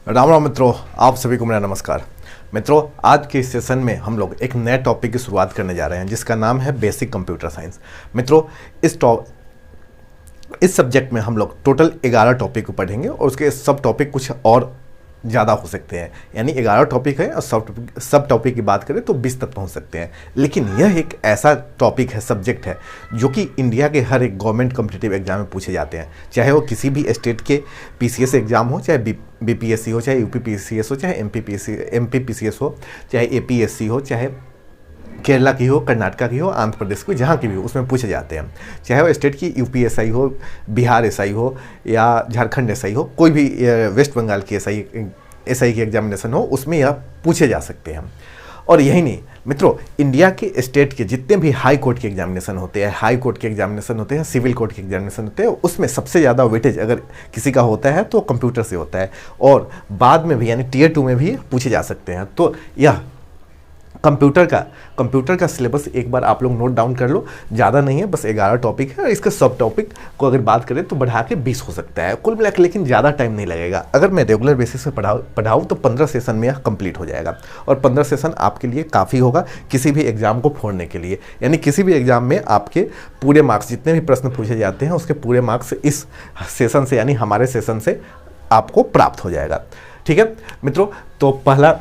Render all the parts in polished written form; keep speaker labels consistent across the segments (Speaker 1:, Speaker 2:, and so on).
Speaker 1: राम राम मित्रों, आप सभी को मेरा नमस्कार। मित्रों, आज के इस सेशन में हम लोग एक नए टॉपिक की शुरुआत करने जा रहे हैं जिसका नाम है बेसिक कंप्यूटर साइंस। मित्रों, इस सब्जेक्ट में हम लोग टोटल 11 टॉपिक को पढ़ेंगे और उसके सब टॉपिक कुछ और ज़्यादा हो सकते हैं। यानी 11 टॉपिक है और सब टॉपिक की बात करें तो 20 तक पहुंच सकते हैं। लेकिन यह एक ऐसा टॉपिक है, सब्जेक्ट है, जो कि इंडिया के हर एक गवर्नमेंट कॉम्पिटिटिव एग्जाम में पूछे जाते हैं। चाहे वो किसी भी स्टेट के पीसीएस एग्जाम हो, चाहे बीपीएससी हो, चाहे यूपीपीसीएस हो, चाहे एमपीपीसीएस हो, चाहे एपीएससी हो, चाहे केरला की हो, कर्नाटका की हो, आंध्र प्रदेश की, जहाँ की भी हो, उसमें पूछे जाते हैं। चाहे वो स्टेट की यूपी एसआई हो, बिहार एसआई हो, या झारखंड एसआई हो, कोई भी वेस्ट बंगाल की एसआई की एग्जामिनेशन हो, उसमें यह पूछे जा सकते हैं। और यही नहीं मित्रों, इंडिया के स्टेट के जितने भी हाई कोर्ट के एग्जामिनेशन होते हैं, सिविल कोर्ट के एग्जामिनेशन होते हैं, उसमें सबसे ज़्यादा वेटेज अगर किसी का होता है तो कंप्यूटर से होता है। और बाद में भी यानी टियर 2 में भी पूछे जा सकते हैं। तो यह कंप्यूटर का सिलेबस एक बार आप लोग नोट डाउन कर लो। ज़्यादा नहीं है, बस 11 टॉपिक है और इसके सब टॉपिक को अगर बात करें तो बढ़ा के 20 हो सकता है कुल मिलाकर। लेकिन ज़्यादा टाइम नहीं लगेगा। अगर मैं रेगुलर बेसिस पे पढ़ाऊँ तो 15 सेशन में यह कंप्लीट हो जाएगा। और 15 सेशन आपके लिए काफ़ी होगा किसी भी एग्जाम को फोड़ने के लिए। यानी किसी भी एग्जाम में आपके पूरे मार्क्स, जितने भी प्रश्न पूछे जाते हैं उसके पूरे मार्क्स इस सेशन से, यानी हमारे सेशन से आपको प्राप्त हो जाएगा। ठीक है मित्रों, तो पहला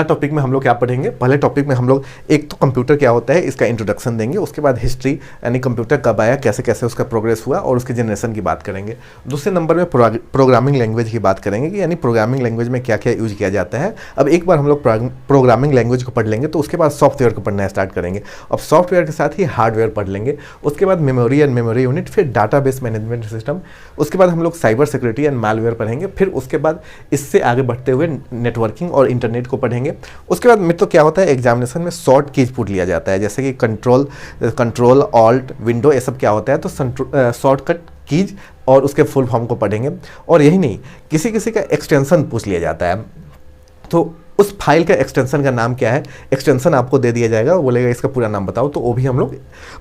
Speaker 1: टॉपिक में हम लोग क्या पढ़ेंगे। पहले टॉपिक में हम लोग एक तो कंप्यूटर क्या होता है इसका इंट्रोडक्शन देंगे। उसके बाद हिस्ट्री, यानी कंप्यूटर कब आया, कैसे कैसे उसका प्रोग्रेस हुआ और उसके जनरेशन की बात करेंगे। दूसरे नंबर में प्रोग्रामिंग लैंग्वेज की बात करेंगे कि यानी प्रोग्रामिंग लैंग्वेज में क्या क्या यूज किया जाता है। अब एक बार हम लोग प्रोग्रामिंग लैंग्वेज को पढ़ लेंगे तो उसके बाद सॉफ्टवेयर को पढ़ना स्टार्ट करेंगे। अब सॉफ्टवेयर के साथ ही हार्डवेयर पढ़ लेंगे। उसके बाद मेमोरी एंड मेमोरी यूनिट, फिर डाटाबेस मैनेजमेंट सिस्टम। उसके बाद हम लोग साइबर सिक्योरिटी एंड मालवेयर पढ़ेंगे। फिर उसके बाद इससे आगे बढ़ते हुए नेटवर्किंग और इंटरनेट को पढ़ेंगे। उसके बाद मित्रों क्या होता है, एग्जामिनेशन में शॉर्ट कीज पुट लिया जाता है, जैसे कि कंट्रोल ऑल्ट विंडो, ये सब क्या होता है, तो शॉर्टकट कीज और उसके फुल फॉर्म को पढ़ेंगे। और यही नहीं, किसी किसी का एक्सटेंशन पूछ लिया जाता है, तो उस फाइल का एक्सटेंशन का नाम क्या है, एक्सटेंशन आपको दे दिया जाएगा, वो बोलेगा इसका पूरा नाम बताओ, तो वो भी हम लोग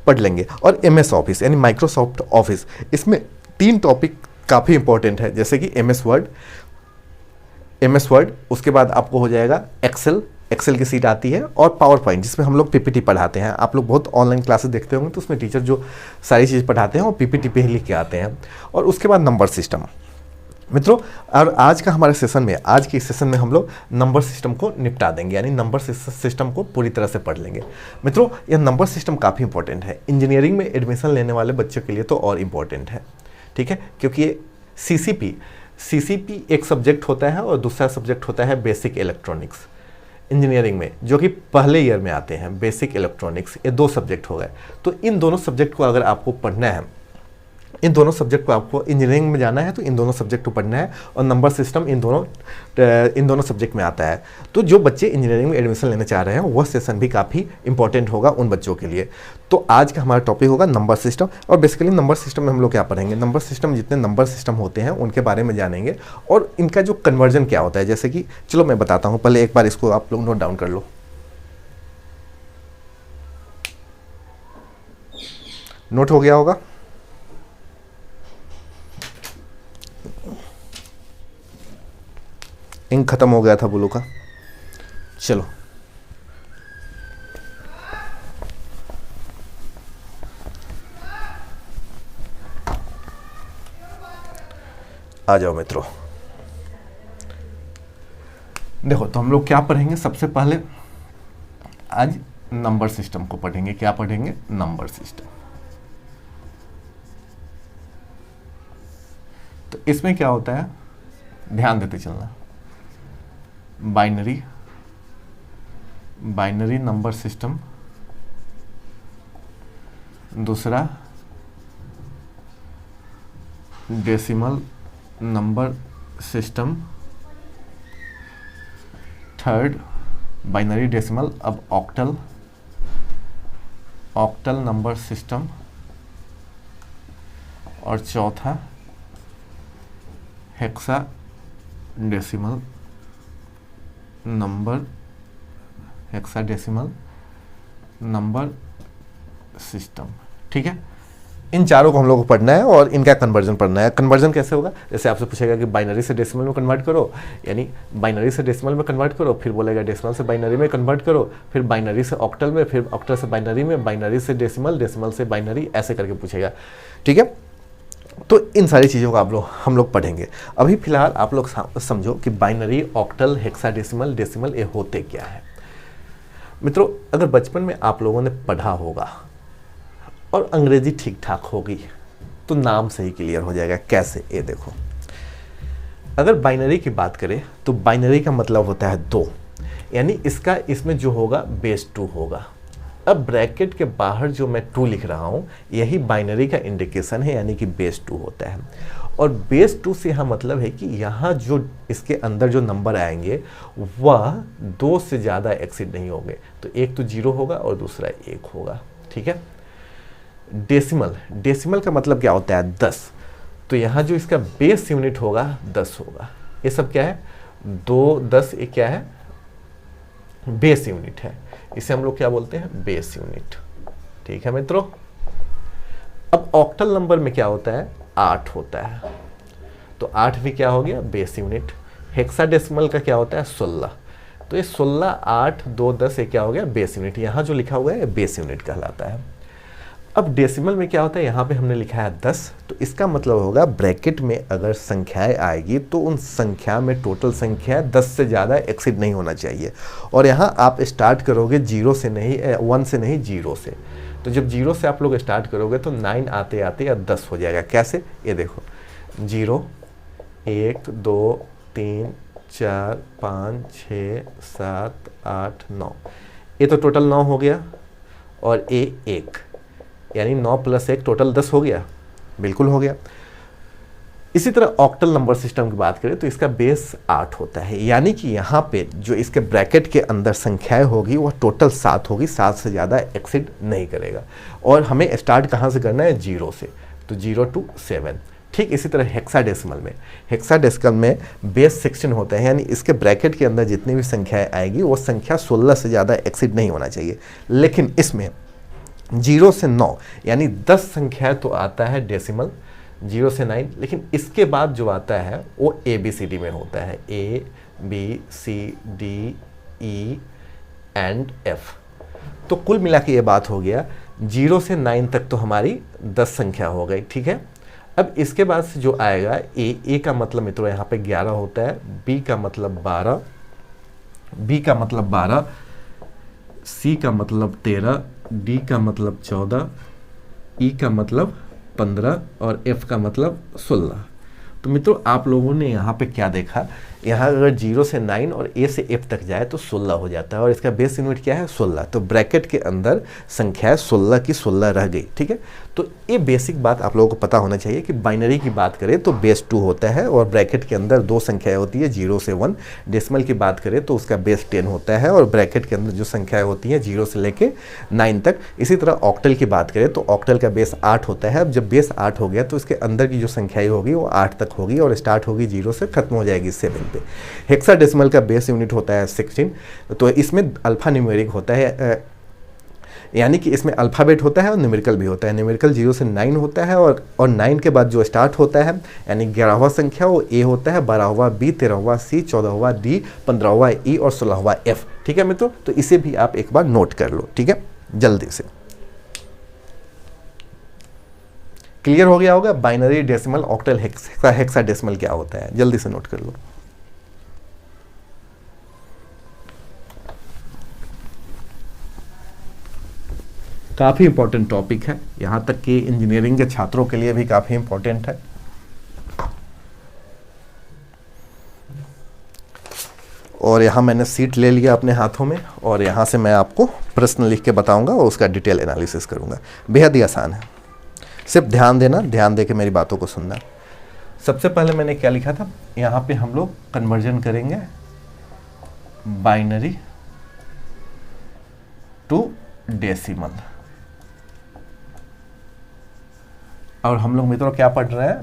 Speaker 1: पढ़ लेंगे। और एमएस ऑफिस यानी माइक्रोसॉफ्ट ऑफिस, इसमें 3 टॉपिक काफ़ी इंपॉर्टेंट है, जैसे कि एमएस वर्ड, उसके बाद आपको हो जाएगा एक्सेल की सीट आती है, और पावर पॉइंट जिसमें हम लोग पीपीटी पढ़ाते हैं। आप लोग बहुत ऑनलाइन क्लासेस देखते होंगे तो उसमें टीचर जो सारी चीज़ पढ़ाते हैं वो पीपीटी पे ही लिख के आते हैं। और उसके बाद नंबर सिस्टम मित्रों। और आज के सेशन में हम लोग नंबर सिस्टम को निपटा देंगे, यानी नंबर सिस्टम को पूरी तरह से पढ़ लेंगे। मित्रों, यह नंबर सिस्टम काफ़ी इंपॉर्टेंट है, इंजीनियरिंग में एडमिशन लेने वाले बच्चों के लिए तो और इम्पॉर्टेंट है। ठीक है, क्योंकि ये सीसीपी एक सब्जेक्ट होता है और दूसरा सब्जेक्ट होता है बेसिक इलेक्ट्रॉनिक्स इंजीनियरिंग में, जो कि पहले ईयर में आते हैं। बेसिक इलेक्ट्रॉनिक्स, ये 2 सब्जेक्ट हो गए। तो इन दोनों सब्जेक्ट को अगर आपको पढ़ना है, इन दोनों सब्जेक्ट को आपको इंजीनियरिंग में जाना है तो इन दोनों सब्जेक्ट को पढ़ना है, और नंबर सिस्टम इन दोनों सब्जेक्ट में आता है। तो जो बच्चे इंजीनियरिंग में एडमिशन लेने चाह रहे हैं वह सेशन भी काफ़ी इंपॉर्टेंट होगा उन बच्चों के लिए। तो आज का हमारा टॉपिक होगा नंबर सिस्टम। और बेसिकली नंबर सिस्टम में हम लोग क्या पढ़ेंगे, नंबर सिस्टम जितने नंबर सिस्टम होते हैं उनके बारे में जानेंगे, और इनका जो कन्वर्जन क्या होता है। जैसे कि चलो मैं बताता हूँ, पहले एक बार इसको आप लोग नोट डाउन कर लो। नोट हो गया होगा। इंक खत्म हो गया था ब्लू का। चलो आ जाओ मित्रों। देखो, तो हम लोग क्या पढ़ेंगे, सबसे पहले आज नंबर सिस्टम को पढ़ेंगे। क्या पढ़ेंगे, नंबर सिस्टम। तो इसमें क्या होता है, ध्यान देते चलना। बाइनरी नंबर सिस्टम, दूसरा decimal number system, third binary decimal, अब ऑक्टल नंबर सिस्टम, और चौथा हेक्साडेसिमल नंबर सिस्टम। ठीक है, इन चारों को हम लोग को पढ़ना है और इनका कन्वर्जन पढ़ना है। कन्वर्जन कैसे होगा, जैसे आपसे पूछेगा कि बाइनरी से डेसिमल में कन्वर्ट करो, यानी बाइनरी से डेसिमल में कन्वर्ट करो, फिर बोलेगा डेसिमल से बाइनरी में कन्वर्ट करो, फिर बाइनरी से ऑक्टल में, फिर ऑक्टल से बाइनरी में, बाइनरी से डेसिमल, डेसिमल से बाइनरी, ऐसे करके पूछेगा। ठीक है, तो इन सारी चीज़ों को हम लोग पढ़ेंगे। अभी फिलहाल आप लोग समझो कि बाइनरी, ऑक्टल, हेक्साडेसिमल, डेसिमल ये होते क्या है। मित्रों, अगर बचपन में आप लोगों ने पढ़ा होगा और अंग्रेजी ठीक ठाक होगी तो नाम से ही क्लियर हो जाएगा। कैसे, ये देखो, अगर बाइनरी की बात करें तो बाइनरी का मतलब होता है 2, यानी इसमें जो होगा बेस 2 होगा। अब ब्रैकेट के बाहर जो मैं 2 लिख रहा हूँ यही बाइनरी का इंडिकेशन है, यानी कि बेस 2 होता है। और बेस 2 से यहाँ मतलब है कि यहाँ जो इसके अंदर जो नंबर आएंगे वह 2 से ज़्यादा एक्सीड नहीं होंगे। तो एक तो 0 होगा और दूसरा 1 होगा। ठीक है। डेसिमल का मतलब क्या होता है 10। तो यहाँ जो इसका बेस यूनिट होगा 10 होगा। ये सब क्या है 2, 10, ये क्या है बेस यूनिट है। इसे हम लोग क्या बोलते हैं बेस यूनिट। ठीक है मित्रों। अब ऑक्टल नंबर में क्या होता है 8 होता है, तो 8 भी क्या हो गया बेस यूनिट। हेक्साडेसिमल का क्या होता है 16, तो ये 16, 8, 2, 10 ये क्या हो गया बेस यूनिट। यहाँ जो लिखा हुआ है बेस यूनिट कहलाता है। अब डेसिमल में क्या होता है, यहाँ पे हमने लिखा है 10, तो इसका मतलब होगा ब्रैकेट में अगर संख्याएं आएगी तो उन संख्या में टोटल संख्या 10 से ज़्यादा एक्सीड नहीं होना चाहिए। और यहाँ आप स्टार्ट करोगे 0 से नहीं, 1 से नहीं 0 से। तो जब 0 से आप लोग स्टार्ट करोगे तो 9 आते आते या 10 हो जाएगा। कैसे, ये देखो 0, 1, 2, 3, 4, 5, 6, 7, 8, 9, ये तो टोटल 9 हो गया। और ये 1, यानी 9 + 1 टोटल 10 हो गया, बिल्कुल हो गया। इसी तरह ऑक्टल नंबर सिस्टम की बात करें तो इसका बेस 8 होता है, यानी कि यहाँ पे जो इसके ब्रैकेट के अंदर संख्याएं होगी वह टोटल 7 होगी, 7 से ज़्यादा एक्सीड नहीं करेगा। और हमें स्टार्ट कहाँ से करना है 0 से, तो 0 to 7। ठीक इसी तरह हेक्साडेसिमल में बेस 16 होता है, यानी इसके ब्रैकेट के अंदर जितनी भी संख्याएँ आएगी वो संख्या 16 से ज़्यादा एक्सीड नहीं होना चाहिए। लेकिन इसमें 0 से 9 यानी 10 संख्या तो आता है डेसिमल, 0 से 9, लेकिन इसके बाद जो आता है वो ABCD में होता है, A, B, C, D, E and F। तो कुल मिला के ये बात हो गया 0 से 9 तक तो हमारी 10 संख्या हो गई। ठीक है। अब इसके बाद से जो आएगा A का मतलब मित्रों यहाँ पे 11 होता है, B का मतलब 12, B का मतलब 12, C का मतलब 13, D का मतलब 14, E का मतलब 15 और F का मतलब 16। तो मित्रों आप लोगों ने यहाँ पे क्या देखा, यहाँ अगर 0 से 9 और A से F तक जाए तो 16 हो जाता है और इसका बेस यूनिट क्या है 16। तो ब्रैकेट के अंदर संख्या 16 की 16 रह गई। ठीक है। तो ये बेसिक बात आप लोगों को पता होना चाहिए कि बाइनरी की बात करें तो बेस 2 होता है और ब्रैकेट के अंदर 2 संख्याएं होती है 0 से 1। डेसिमल की बात करें तो उसका बेस 10 होता है और ब्रैकेट के अंदर जो संख्याएं होती हैं 0 से लेके 9 तक। इसी तरह ऑक्टल की बात करें तो ऑक्टल का बेस 8 होता है। अब जब बेस 8 हो गया तो इसके अंदर की जो संख्याएं होगी वो 8 तक होगी और स्टार्ट होगी 0 से, खत्म हो जाएगी 7 पे। हेक्साडेसिमल का बेस यूनिट होता है 16, तो इसमें अल्फा न्यूमेरिक होता है, यानी कि इसमें अल्फ़ाबेट होता है और न्यूमेरिकल भी होता है। न्यूमेरिकल 0 से 9 होता है और 9 के बाद जो स्टार्ट होता है यानी 11वां संख्या वो A होता है, 12वां B, 13वां C, 14वां D, 15वां E और 16वां F। ठीक है मित्रों, तो इसे भी आप एक बार नोट कर लो। ठीक है, जल्दी से क्लियर हो गया होगा बाइनरी, डेसिमल, ऑक्टल, हेक्साडेसिमल क्या होता है, जल्दी से नोट कर लो। काफ़ी इंपॉर्टेंट टॉपिक है, यहाँ तक कि इंजीनियरिंग के छात्रों के लिए भी काफ़ी इंपॉर्टेंट है। और यहाँ मैंने सीट ले लिया अपने हाथों में और यहाँ से मैं आपको प्रश्न लिख के बताऊंगा और उसका डिटेल एनालिसिस करूंगा। बेहद ही आसान है, सिर्फ ध्यान देना, ध्यान दे के मेरी बातों को सुनना। सबसे पहले मैंने क्या लिखा था, यहाँ पे हम लोग कन्वर्जन करेंगे बाइनरी टू डेसिमल। और हम लोग मित्रों क्या पढ़ रहे हैं,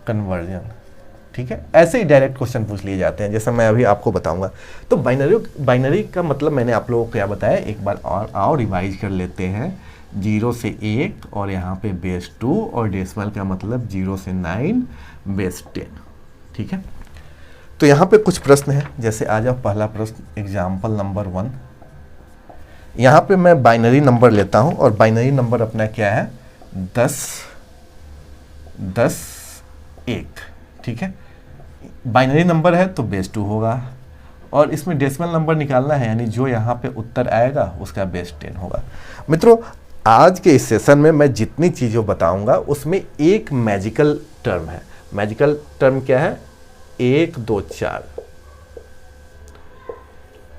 Speaker 1: कन्वर्जन। ठीक है, ऐसे ही डायरेक्ट क्वेश्चन पूछ लिए जाते हैं जैसा मैं अभी आपको बताऊंगा। तो बाइनरी का मतलब मैंने आप लोगों को क्या बताया, एक बार और आओ रिवाइज कर लेते हैं। 0 से 1 और यहाँ पे बेस 2 और डेसिमल का मतलब 0 से 9 बेस 10। ठीक है, तो यहाँ पे कुछ प्रश्न है, जैसे आ जाओ पहला प्रश्न एग्जाम्पल नंबर 1। यहाँ पे मैं बाइनरी नंबर लेता हूँ और बाइनरी नंबर अपना क्या है 10 10 1। ठीक है, बाइनरी नंबर है तो बेस 2 होगा और इसमें डेसिमल नंबर निकालना है, यानी जो यहाँ पे उत्तर आएगा उसका बेस 10 होगा। मित्रों, आज के इस सेशन में मैं जितनी चीज़ें बताऊंगा उसमें एक मैजिकल टर्म है। मैजिकल टर्म क्या है? 1 2 4।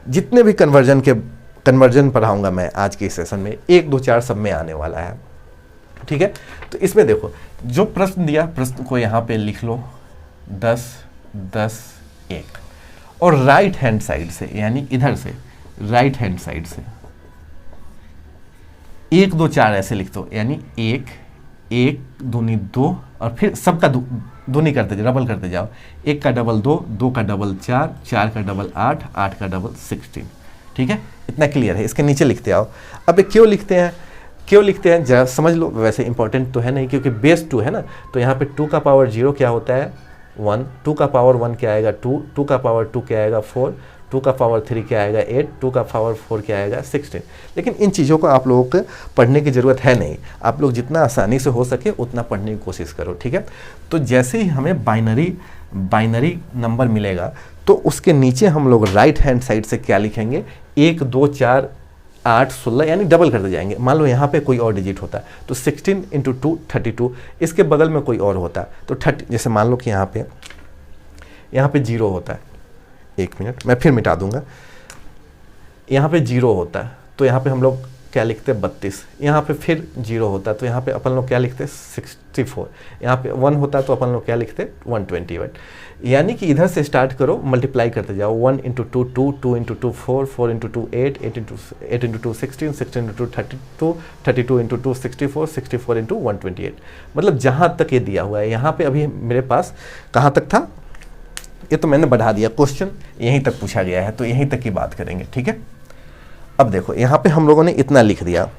Speaker 1: जितने भी कन्वर्जन पढ़ाऊंगा मैं आज के इस सेशन में 1 2 4 सब में आने वाला है। ठीक है, तो इसमें देखो जो प्रश्न दिया, प्रश्न को यहाँ पे लिख लो 10 10 1 और राइट हैंड साइड से, यानी इधर से राइट हैंड साइड से 1 2 4 ऐसे लिख दो, यानी 1 1 दूनी 2 और फिर सबका दूनी करते जाओ, डबल करते जाओ। 1 का डबल 2, 2 का डबल 4, 4 का डबल 8, 8 का डबल 16। ठीक है, इतना क्लियर है। इसके नीचे लिखते आओ। अब ये क्यों लिखते हैं, क्यों लिखते हैं जरा समझ लो। वैसे इंपॉर्टेंट तो है नहीं, क्योंकि बेस 2 है ना, तो यहाँ पे 2 का पावर 0 क्या होता है 1, 2 का पावर 1 क्या आएगा 2, 2 का पावर 2 क्या आएगा 4, 2 का पावर 3 क्या आएगा 8, 2 का पावर 4 क्या आएगा 16। लेकिन इन चीज़ों को आप लोगों को पढ़ने की ज़रूरत है नहीं, आप लोग जितना आसानी से हो सके उतना पढ़ने की कोशिश करो। ठीक है, तो जैसे ही हमें बाइनरी नंबर मिलेगा तो उसके नीचे हम लोग राइट हैंड साइड से क्या लिखेंगे 1 2 4 8 16, यानी डबल करते जाएंगे। मान लो यहाँ पे कोई और डिजिट होता तो 16 × 2 32, इसके बगल में कोई और होता तो 30। जैसे मान लो कि यहाँ पे 0 होता है, 1 मिनट मैं फिर मिटा दूंगा। यहाँ पे 0 होता है तो यहाँ पे हम लोग क्या लिखते 32, यहाँ पे फिर 0 होता तो यहाँ पे अपन लोग क्या लिखते 64, यहाँ पे 1 होता तो अपन लोग क्या लिखते 128। यानी कि इधर से स्टार्ट करो, मल्टीप्लाई करते जाओ। 1 × 2 2, 2 × 2 4, 4 × 2 8, 8 × 2 16, 16 × 2 32, 32 × 2 64, 64 × 128। मतलब जहाँ तक ये दिया हुआ है, यहाँ पे अभी मेरे पास कहाँ तक था, ये तो मैंने बढ़ा दिया, क्वेश्चन यहीं तक पूछा गया है तो यहीं तक की बात करेंगे। ठीक है, अब देखो यहाँ पे हम लोगों ने इतना लिख दिया।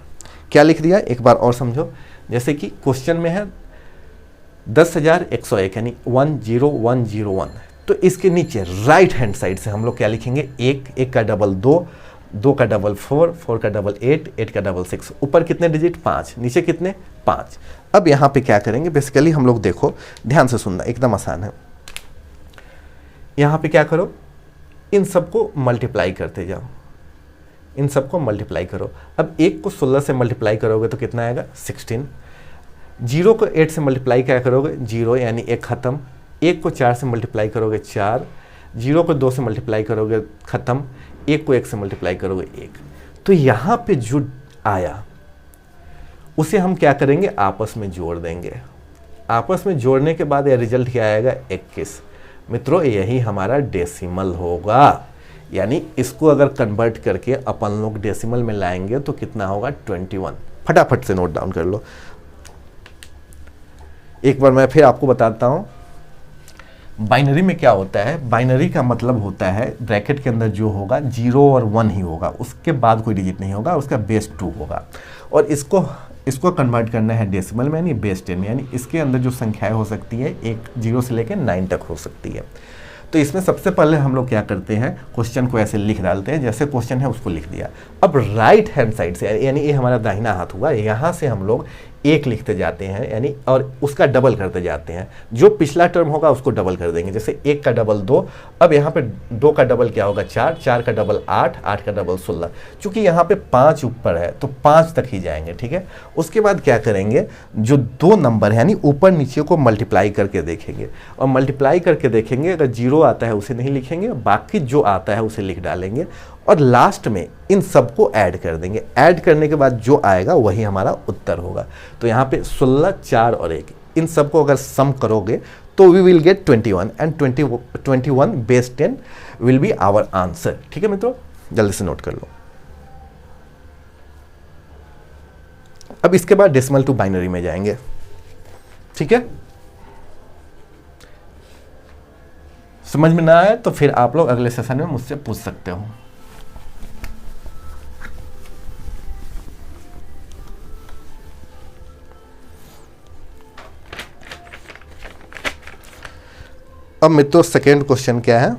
Speaker 1: क्या लिख दिया एक बार और समझो। जैसे कि क्वेश्चन में है 10,101, यानी 10101, तो इसके नीचे राइट हैंड साइड से हम लोग क्या लिखेंगे 1 का डबल 2, 2 का डबल 4, 4 का डबल 8, 8 का डबल 6। ऊपर कितने डिजिट 5, नीचे कितने 5। अब यहाँ पे क्या करेंगे, बेसिकली हम लोग देखो ध्यान से सुनना, एकदम आसान है। यहाँ पे क्या करो, इन सबको मल्टीप्लाई करते जाओ, इन सबको मल्टीप्लाई करो। अब 1 को 16 से मल्टीप्लाई करोगे तो कितना आएगा 16। 0 को 8 से मल्टीप्लाई क्या करोगे 0, यानी 1 खत्म। 1 को 4 से मल्टीप्लाई करोगे 4, 0 को 2 से मल्टीप्लाई करोगे खत्म, 1 को 1 से मल्टीप्लाई करोगे 1। तो यहाँ पे जो आया उसे हम क्या करेंगे आपस में जोड़ देंगे। आपस में जोड़ने के बाद यह रिजल्ट क्या आएगा 21। मित्रों यही हमारा डेसिमल होगा, यानी इसको अगर कन्वर्ट करके अपन लोग डेसिमल में लाएंगे तो कितना होगा 21। फटाफट से नोट डाउन कर लो। एक बार मैं फिर आपको बताता हूं बाइनरी में क्या होता है। बाइनरी का मतलब होता है ब्रैकेट के अंदर जो होगा 0 और 1 ही होगा, उसके बाद कोई डिजिट नहीं होगा, उसका बेस 2 होगा। और इसको कन्वर्ट करना है डेसिमल में, यानी बेस 10 में, यानी इसके अंदर जो संख्याएं हो सकती है 0 से लेकर 9 तक हो सकती है। तो इसमें सबसे पहले हम लोग क्या करते हैं, क्वेश्चन को ऐसे लिख डालते हैं, जैसे क्वेश्चन है उसको लिख दिया। अब राइट हैंड साइड से, यानी ये हमारा दाहिना हाथ हुआ, यहाँ से हम लोग 1 लिखते जाते हैं, यानी और उसका डबल करते जाते हैं। जो पिछला टर्म होगा उसको डबल कर देंगे। जैसे 1 का डबल 2, अब यहाँ पे 2 का डबल क्या होगा 4, 4 का डबल 8, 8 का डबल 16। चूंकि यहाँ पे 5 ऊपर है तो 5 तक ही जाएंगे। ठीक है, उसके बाद क्या करेंगे, जो 2 नंबर है यानी ऊपर नीचे को मल्टीप्लाई करके देखेंगे, और मल्टीप्लाई करके देखेंगे अगर 0 आता है उसे नहीं लिखेंगे, बाकी जो आता है उसे लिख डालेंगे, और लास्ट में इन सबको ऐड कर देंगे। ऐड करने के बाद जो आएगा वही हमारा उत्तर होगा। तो यहाँ पे 16, 4 और 1, इन सबको अगर सम करोगे तो we will get 21 and 21 base 10 will be our answer. ठीक है मित्रों, जल्दी से नोट कर लो। अब इसके बाद डेसिमल टू बाइनरी में जाएंगे। ठीक है, समझ में ना आए तो फिर आप लोग अगले सेशन में मुझसे पूछ सकते हो। अब मित्रों सेकेंड क्वेश्चन क्या है?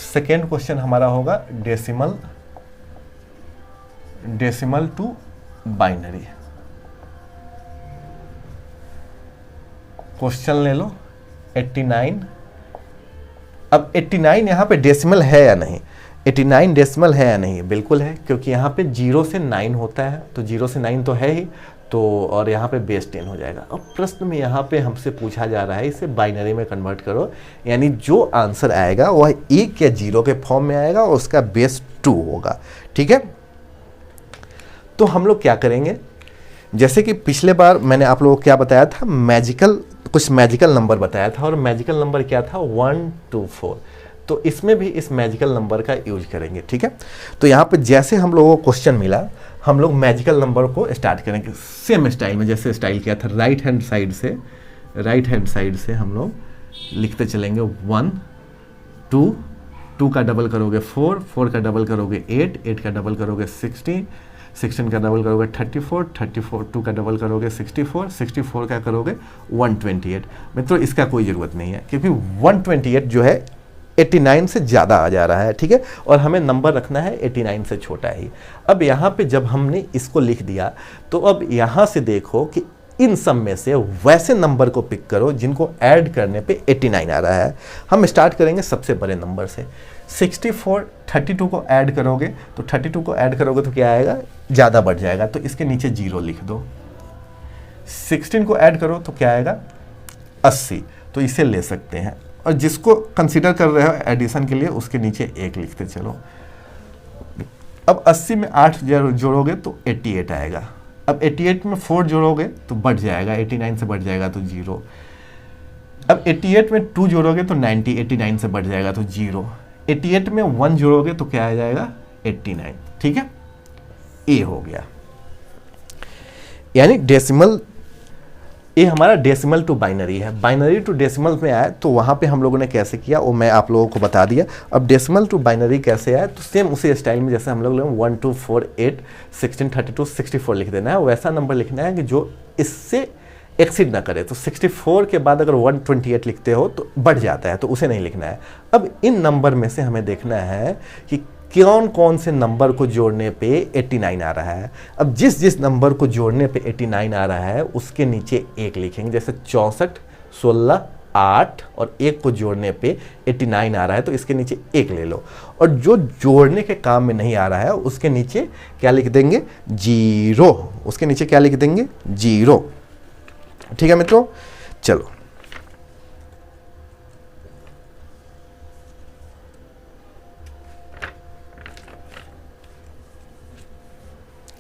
Speaker 1: सेकेंड क्वेश्चन हमारा होगा डेसिमल टू बाइनरी। क्वेश्चन ले लो 89। अब 89 यहाँ पे डेसिमल है या नहीं? 89 डेसिमल है या नहीं? बिल्कुल है, क्योंकि यहाँ पे 0 से 9 होता है, तो 0 से 9 तो है ही, तो और यहाँ पे बेस 10 हो जाएगा। अब प्रश्न में यहाँ पे हमसे पूछा जा रहा है इसे बाइनरी में कन्वर्ट करो, यानी जो आंसर आएगा वह 1 या 0 के फॉर्म में आएगा और उसका बेस 2 होगा। ठीक है, तो हम लोग क्या करेंगे, जैसे कि पिछले बार मैंने आप लोगों को क्या बताया था, कुछ मैजिकल नंबर बताया था, और मैजिकल नंबर क्या था 1 2 4। तो इसमें भी इस मैजिकल नंबर का यूज करेंगे। ठीक है, तो यहाँ पे जैसे हम लोगों को क्वेश्चन मिला, हम लोग मैजिकल नंबर को स्टार्ट करेंगे सेम स्टाइल में, जैसे स्टाइल किया था राइट हैंड साइड से हम लोग लिखते चलेंगे 1 2, 2 का डबल करोगे 4, 4 का डबल करोगे 8, 8 का डबल करोगे 16, 16 का डबल करोगे 34, 34 2 का डबल करोगे 64, 64 का करोगे 128। मित्रों इसका कोई ज़रूरत नहीं है, क्योंकि 128 जो है 89 से ज़्यादा आ जा रहा है। ठीक है, और हमें नंबर रखना है 89 से छोटा ही। अब यहाँ पे जब हमने इसको लिख दिया, तो अब यहाँ से देखो कि इन सब में से वैसे नंबर को पिक करो जिनको ऐड करने पे 89 आ रहा है। हम स्टार्ट करेंगे सबसे बड़े नंबर से। 64 32 को ऐड करोगे, तो 32 को ऐड करोगे तो क्या आएगा, ज़्यादा बढ़ जाएगा, तो इसके नीचे 0 लिख दो। 16 को ऐड करो तो क्या आएगा 80, तो इसे ले सकते हैं। और जिसको कंसीडर कर रहे हो एडिशन के लिए उसके नीचे 1 लिखते चलो। अब 80 में 8 जोड़ोगे तो 88 आएगा। अब 88 में 4 जोड़ोगे तो बढ़ जाएगा, 89 से बढ़ जाएगा तो 0। अब 88 में 2 जोड़ोगे तो 90, 89 से बढ़ जाएगा तो 0। 88 में 1 जोड़ोगे तो क्या आ जाएगा 89। ठीक है, ए हो गया, यानी डेसिमल, ये हमारा डेसिमल टू बाइनरी है। बाइनरी टू डेसिमल में आया तो वहाँ पे हम लोगों ने कैसे किया वो मैं आप लोगों को बता दिया। अब डेसिमल टू बाइनरी कैसे आया, तो सेम उसी स्टाइल में जैसे हम लोग 1 2 4 8 16 32 64 लिख देना है। वैसा नंबर लिखना है कि जो इससे एक्सीड ना करे। तो 64 के बाद अगर 128 लिखते हो तो बढ़ जाता है, तो उसे नहीं लिखना है। अब इन नंबर में से हमें देखना है कि कौन कौन से नंबर को जोड़ने पे 89 आ रहा है। अब जिस नंबर को जोड़ने पे 89 आ रहा है उसके नीचे 1 लिखेंगे। जैसे 64 16 8 और 1 को जोड़ने पे 89 आ रहा है तो इसके नीचे 1 ले लो। और जो जोड़ने के काम में नहीं आ रहा है उसके नीचे क्या लिख देंगे 0। उसके नीचे क्या लिख देंगे 0। ठीक है मित्रों, चलो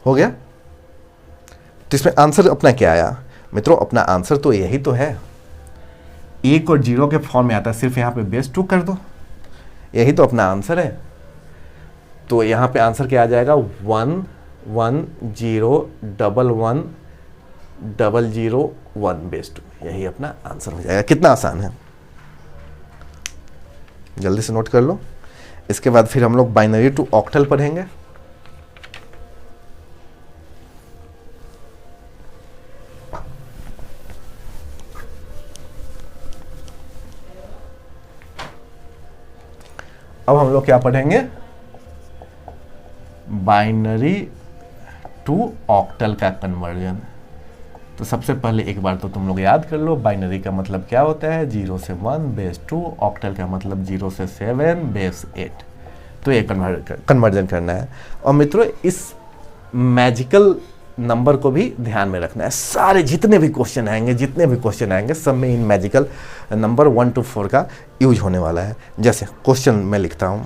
Speaker 1: हो गया। तो इसमें आंसर अपना क्या आया मित्रों, अपना आंसर तो यही तो है, 1 और 0 के फॉर्म में आता है, सिर्फ यहां पे बेस 2 कर दो, यही तो अपना आंसर है। तो यहां पे आंसर क्या आ जाएगा 1 1 0 1 1 0 0 1 बेस 2, यही अपना आंसर हो जाएगा। कितना आसान है, जल्दी से नोट कर लो। इसके बाद फिर हम लोग बाइनरी टू ऑक्टल पढ़ेंगे। अब हम लोग क्या पढ़ेंगे, बाइनरी टू ऑक्टल का कन्वर्जन। तो सबसे पहले एक बार तो तुम लोग याद कर लो, बाइनरी का मतलब क्या होता है 0 से 1 बेस 2, ऑक्टल का मतलब 0 से 7 बेस 8। तो ये कन्वर्जन करना है। और मित्रों इस मैजिकल नंबर को भी ध्यान में रखना है। सारे जितने भी क्वेश्चन आएंगे सब में इन मैजिकल नंबर 1 to 4 का यूज होने वाला है। जैसे क्वेश्चन मैं लिखता हूं,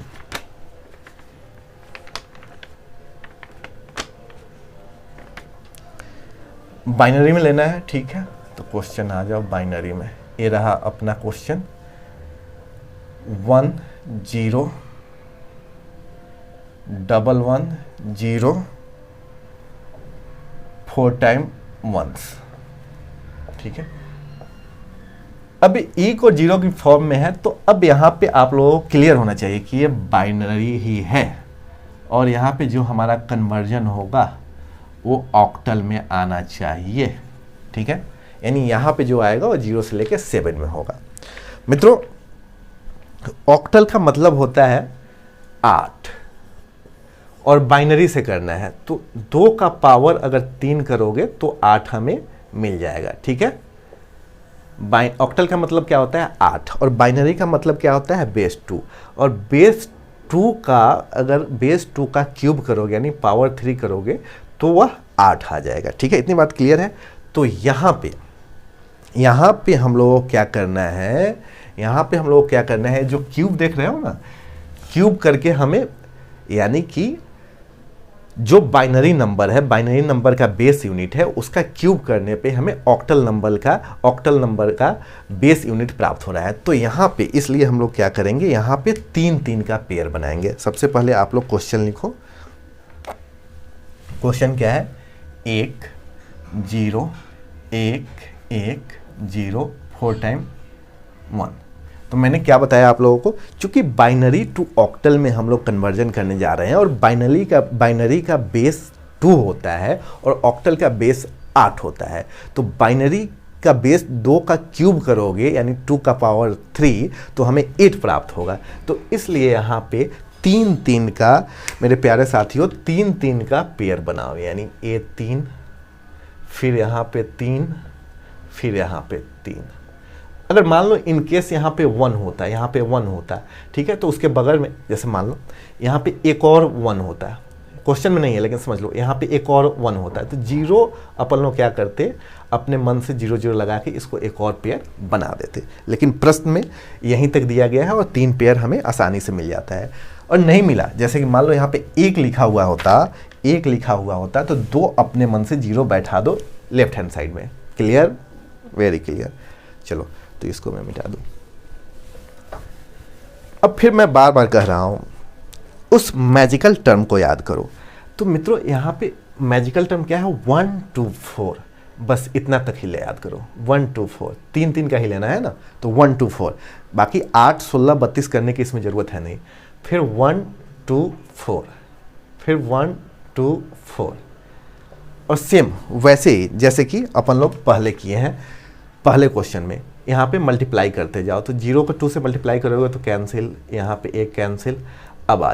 Speaker 1: बाइनरी में लेना है, ठीक है। तो क्वेश्चन आ जाओ बाइनरी में, ये रहा अपना क्वेश्चन 1 0 1 1 0 4 टाइम 1s, ठीक है। अब 1 और 0 की फॉर्म में है, तो अब यहाँ पे आप लोगों को क्लियर होना चाहिए कि ये बाइनरी ही है और यहाँ पे जो हमारा कन्वर्जन होगा वो ऑक्टल में आना चाहिए, ठीक है। यानी यहाँ पे जो आएगा वो 0 से लेकर 7 में होगा। मित्रों, ऑक्टल का मतलब होता है 8 और बाइनरी से करना है तो 2 का पावर अगर 3 करोगे तो 8 हमें मिल जाएगा। ठीक है, ऑक्टल का मतलब क्या होता है 8 और बाइनरी का मतलब क्या होता है बेस 2 और बेस 2 का अगर बेस 2 का क्यूब करोगे यानी पावर 3 करोगे तो वह 8 आ जाएगा। ठीक है, इतनी बात क्लियर है। तो यहाँ पे हम लोगों को क्या करना है, यहाँ पे हम लोग क्या करना है, जो क्यूब देख रहे हो ना, क्यूब करके हमें यानी कि जो बाइनरी नंबर है, बाइनरी नंबर का बेस यूनिट है, उसका क्यूब करने पे हमें ऑक्टल नंबर का बेस यूनिट प्राप्त हो रहा है। तो यहाँ पे इसलिए हम लोग क्या करेंगे, यहाँ पे 3-3 का पेयर बनाएंगे। सबसे पहले आप लोग क्वेश्चन लिखो। क्वेश्चन क्या है, 1 0 1 1 0 4 टाइम 1। तो मैंने क्या बताया आप लोगों को, चूंकि बाइनरी टू ऑक्टल में हम लोग कन्वर्जन करने जा रहे हैं और बाइनरी का बेस 2 होता है और ऑक्टल का बेस 8 होता है, तो बाइनरी का बेस 2 का क्यूब करोगे यानी 2 का पावर 3 तो हमें 8 प्राप्त होगा। तो इसलिए यहाँ पे 3-3 का, मेरे प्यारे साथियों, 3-3 का पेयर बनाओ, यानी ये 3, फिर यहाँ पे 3, फिर यहाँ पे 3। अगर मान लो इन केस यहाँ पे 1 होता है, यहाँ पे 1 होता है, ठीक है, तो उसके बगल में जैसे मान लो यहाँ पे एक और 1 होता है, क्वेश्चन में नहीं है लेकिन समझ लो यहाँ पे एक और 1 होता है, तो 0 अपन लोग क्या करते, अपने मन से 0 0 लगा के इसको एक और पेयर बना देते। लेकिन प्रश्न में यहीं तक दिया गया है और 3 पेयर हमें आसानी से मिल जाता है। और नहीं मिला, जैसे कि मान लो यहाँ पे 1 लिखा हुआ होता तो 2 अपने मन से 0 बैठा दो लेफ्ट हैंड साइड में। Clear, very clear. चलो तो इसको मैं मिटा दूं। अब फिर मैं बार बार कह रहा हूं, उस मैजिकल टर्म को याद करो। तो मित्रों यहाँ पे मैजिकल टर्म क्या है, 1 2 4, बस इतना तक ही ले याद करो। 1 2 4, 3-3 का ही लेना है ना, तो 1 2 4, बाकी 8 16 32 करने की इसमें जरूरत है नहीं। फिर 1 2 4, फिर 1 2 4, और सेम वैसे ही जैसे कि अपन लोग पहले किए हैं पहले क्वेश्चन में, यहाँ पे मल्टीप्लाई करते जाओ। तो 0 को 2 से मल्टीप्लाई करोगे तो कैंसिल, यहाँ पे 1 कैंसिल। अब आ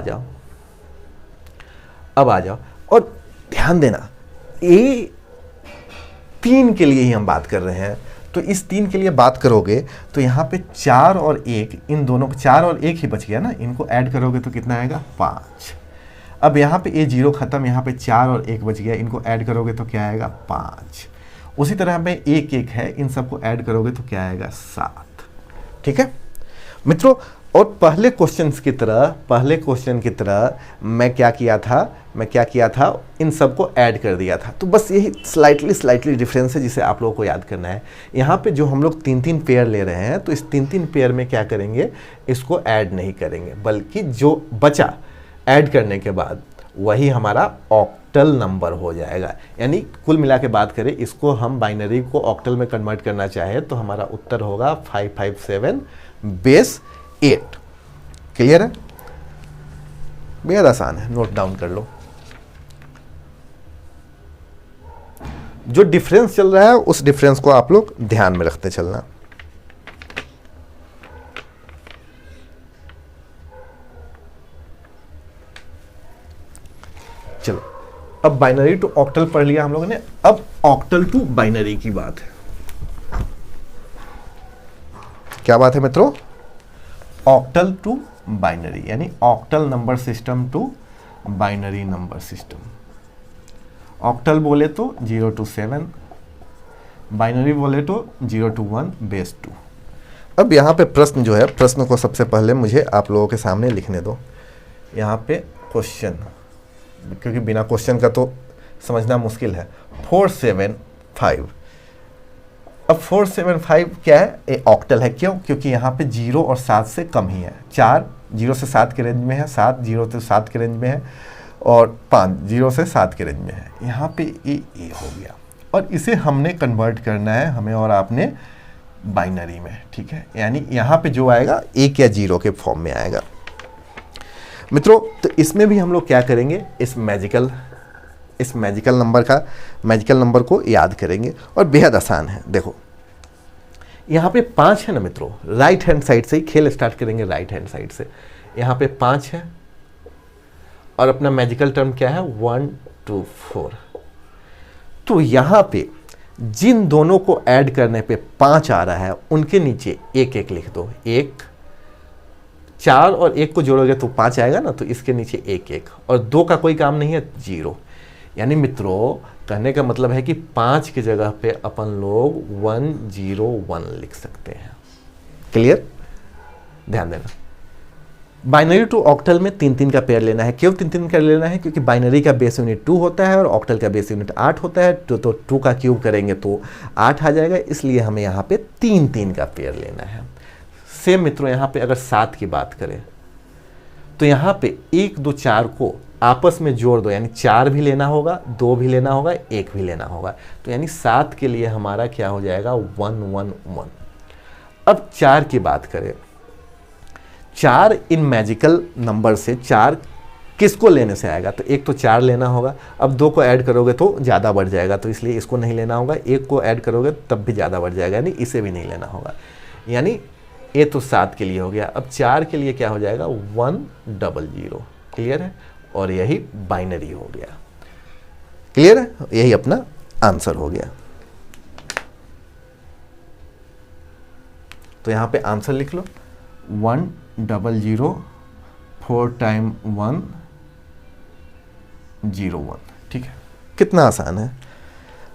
Speaker 1: जाओ और ध्यान देना, ये 3 के लिए ही हम बात कर रहे हैं, तो इस 3 के लिए बात करोगे तो यहाँ पे 4 और 1, इन दोनों को 4 और 1 ही बच गया ना, इनको ऐड करोगे तो कितना आएगा, 5। अब यहाँ पे ये 0 खत्म, यहाँ पे 4 और 1 बच गया, इनको ऐड करोगे तो क्या आएगा, 5। उसी तरह में 1 1 है, इन सबको ऐड करोगे तो क्या आएगा, 7। ठीक है मित्रों, और पहले क्वेश्चन की तरह मैं क्या किया था, इन सबको ऐड कर दिया था। तो बस यही स्लाइटली डिफरेंस है जिसे आप लोगों को याद करना है। यहाँ पे जो हम लोग 3-3 पेयर ले रहे हैं, तो इस 3-3 पेयर में क्या करेंगे, इसको ऐड नहीं करेंगे, बल्कि जो बचा ऐड करने के बाद वही हमारा ऑक्टल नंबर हो जाएगा। यानी कुल मिला के बात करें, इसको हम बाइनरी को ऑक्टल में कन्वर्ट करना चाहे तो हमारा उत्तर होगा 557 बेस 8। क्लियर है, बेहद आसान है, नोट डाउन कर लो। जो डिफरेंस चल रहा है उस डिफरेंस को आप लोग ध्यान में रखते चलना। चलो, अब बाइनरी टू ऑक्टल पढ़ लिया हम लोगों ने, अब ऑक्टल टू बाइनरी की बात है। क्या बात है मित्रों, ऑक्टल टू बाइनरी, यानी octal number system to binary number system. Octal बोले तो 0 to 7, बाइनरी बोले तो 0 to 1 बेस 2। अब यहाँ पे प्रश्न जो है, प्रश्न को सबसे पहले मुझे आप लोगों के सामने लिखने दो। यहाँ पे क्वेश्चन, क्योंकि बिना क्वेश्चन का तो समझना मुश्किल है। 475, अब 475 क्या है, ये ऑक्टल है। क्यों, क्योंकि यहाँ पे 0 और 7 से कम ही है। 4 0 से 7 के रेंज में है, 7 0 से 7 के रेंज में है, और 5 0 से 7 के रेंज में है। यहाँ पे ए हो गया, और इसे हमने कन्वर्ट करना है, हमें और आपने, बाइनरी में। ठीक है, यानी यहाँ पे जो आएगा 1 या 0 के फॉर्म में आएगा। मित्रों, तो इसमें भी हम लोग क्या करेंगे, इस मैजिकल इस मैजिकल नंबर को याद करेंगे और बेहद आसान है। देखो यहाँ पे 5 है ना मित्रों, राइट हैंड साइड से ही खेल स्टार्ट करेंगे, राइट हैंड साइड से। यहाँ पे 5 है और अपना मैजिकल टर्म क्या है 1 2 4। तो यहाँ पे जिन दोनों को ऐड करने पे 5 आ रहा है उनके नीचे 1 1 लिख दो। 1 4 और 1 को जोड़ोगे तो 5 आएगा ना, तो इसके नीचे 1 1 और 2 का कोई काम नहीं है 0। यानी मित्रों कहने का मतलब है कि 5 की जगह पे अपन लोग 1 0 1 लिख सकते हैं। क्लियर? ध्यान देना, बाइनरी टू ऑक्टल में 3 3 का पेयर लेना है। क्यों 3 3 का लेना है? क्योंकि बाइनरी का बेस यूनिट 2 होता है और ऑक्टल का बेस यूनिट 8 होता है। तो 2 का क्यूब करेंगे तो 8 आ जाएगा, इसलिए हमें यहाँ पे 3 3 का पेयर लेना है। सेम मित्रों यहाँ पे अगर 7 की बात करें तो यहाँ पे 1 2 4 को आपस में जोड़ दो, यानी 4 भी लेना होगा, 2 भी लेना होगा, 1 भी लेना होगा। तो यानी 7 के लिए हमारा क्या हो जाएगा 1 1 1। अब 4 की बात करें, 4 इन मैजिकल नंबर से 4 किसको लेने से आएगा? तो एक तो 4 लेना होगा। अब 2 को ऐड करोगे तो ज़्यादा बढ़ जाएगा, तो इसलिए इसको नहीं लेना होगा। 1 को ऐड करोगे तब भी ज़्यादा बढ़ जाएगा, यानी इसे भी नहीं लेना होगा। यानी ये तो 7 के लिए हो गया। अब 4 के लिए क्या हो जाएगा 1 0 0। क्लियर है? और यही बाइनरी हो गया। क्लियर है? यही अपना आंसर हो गया। तो यहां पे आंसर लिख लो 1 0 0 4 टाइम 1 0 1। ठीक है, कितना आसान है।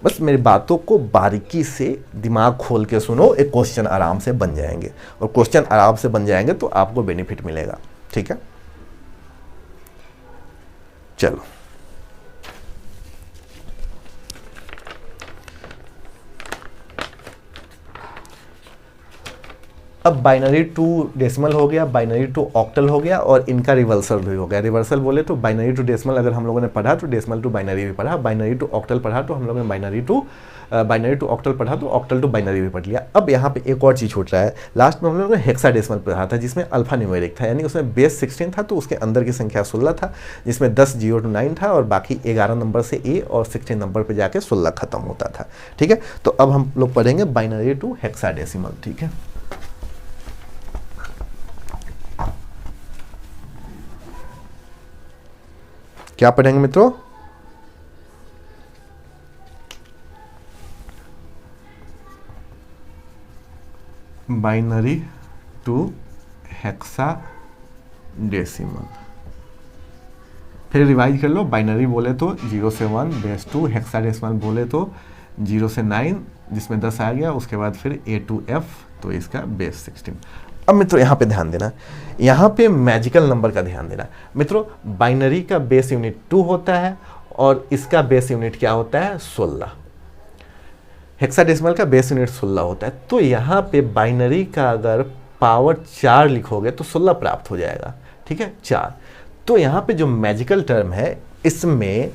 Speaker 1: बस मेरी बातों को बारीकी से दिमाग खोल के सुनो, एक क्वेश्चन आराम से बन जाएंगे, और क्वेश्चन आराम से बन जाएंगे तो आपको बेनिफिट मिलेगा। ठीक है, चलो अब बाइनरी टू डेसिमल हो गया, बाइनरी टू ऑक्टल हो गया, और इनका रिवर्सल भी हो गया। रिवर्सल बोले तो बाइनरी टू डेसिमल अगर हम लोगों ने पढ़ा तो डेसिमल टू बाइनरी भी पढ़ा, बाइनरी टू ऑक्टल पढ़ा तो हम लोगों ने बाइनरी टू ऑक्टल पढ़ा तो ऑक्टल टू बाइनरी भी पढ़ लिया। अब यहाँ पे एक और चीज़ छूट रहा है, लास्ट में हम लोगों ने हेक्साडेसिमल पढ़ा था जिसमें अल्फा न्यूमेरिक था, यानी उसमें बेस 16 था तो उसके अंदर की संख्या 16 था, जिसमें 10 0 to 9 था और बाकी 11 नंबर से ए और 16 नंबर पर जाके 16 खत्म होता था। ठीक है, तो अब हम लोग पढ़ेंगे बाइनरी टू हेक्साडेसिमल। ठीक है, क्या पढ़ेंगे मित्रों? Binary to hexadecimal. फिर रिवाइज कर लो, बाइनरी बोले तो 0 से 1 बेस 2, हेक्साडेसिमल बोले तो 0 से 9 जिसमें 10 आ गया, उसके बाद फिर A to F तो इसका बेस 16। अब मित्रों यहाँ पे ध्यान देना, यहाँ पे मैजिकल नंबर का ध्यान देना। मित्रों बाइनरी का बेस यूनिट 2 होता है और इसका बेस यूनिट क्या होता है 16। हेक्साडेसिमल का बेस यूनिट 16 होता है। तो यहाँ पे बाइनरी का अगर पावर 4 लिखोगे तो 16 प्राप्त हो जाएगा। ठीक है, 4। तो यहाँ पे जो मैजिकल टर्म है इसमें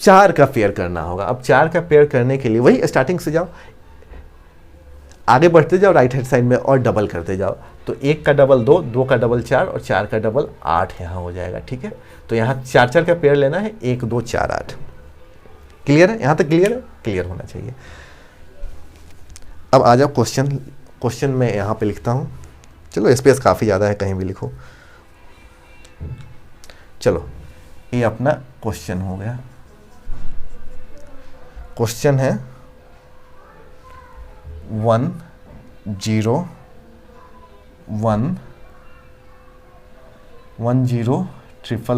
Speaker 1: 4 का पेयर करना होगा। अब 4 का पेयर करने के लिए वही स्टार्टिंग से जाओ, आगे बढ़ते जाओ राइट हैंड साइड में और डबल करते जाओ। तो 1 का डबल 2, 2 का डबल 4 और 4 का डबल 8 यहाँ हो जाएगा। ठीक है, तो यहाँ 4 4 का पेयर लेना है, 1 2 4 8। क्लियर है? यहाँ तक क्लियर है? क्लियर होना चाहिए। अब आ जाओ क्वेश्चन में यहाँ पे लिखता हूँ। चलो स्पेस काफ़ी ज़्यादा है, कहीं भी लिखो। चलो ये अपना क्वेश्चन हो गया। क्वेश्चन है 1 0 1 1 0 1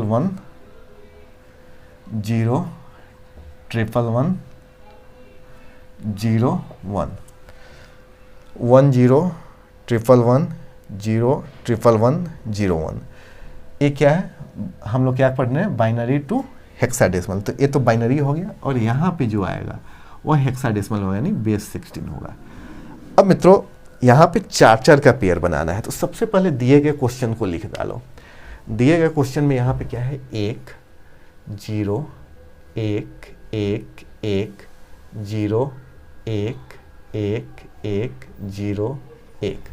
Speaker 1: 1 0 1 1 0 1 1 0 1 1 0 1 1 0 1। ये क्या है? हम लोग क्या पढ़ रहे हैं? Binary to hexadecimal. तो ये तो बाइनरी हो गया और यहाँ पे जो आएगा वो हेक्साडेसिमल होगा, यानी बेस 16 होगा। अब मित्रों यहाँ पे 4 4 का पेयर बनाना है। तो सबसे पहले दिए गए क्वेश्चन को लिख डालो। दिए गए क्वेश्चन में यहाँ पे क्या है 1 0 1 1 1 0 1 1 1 0 1।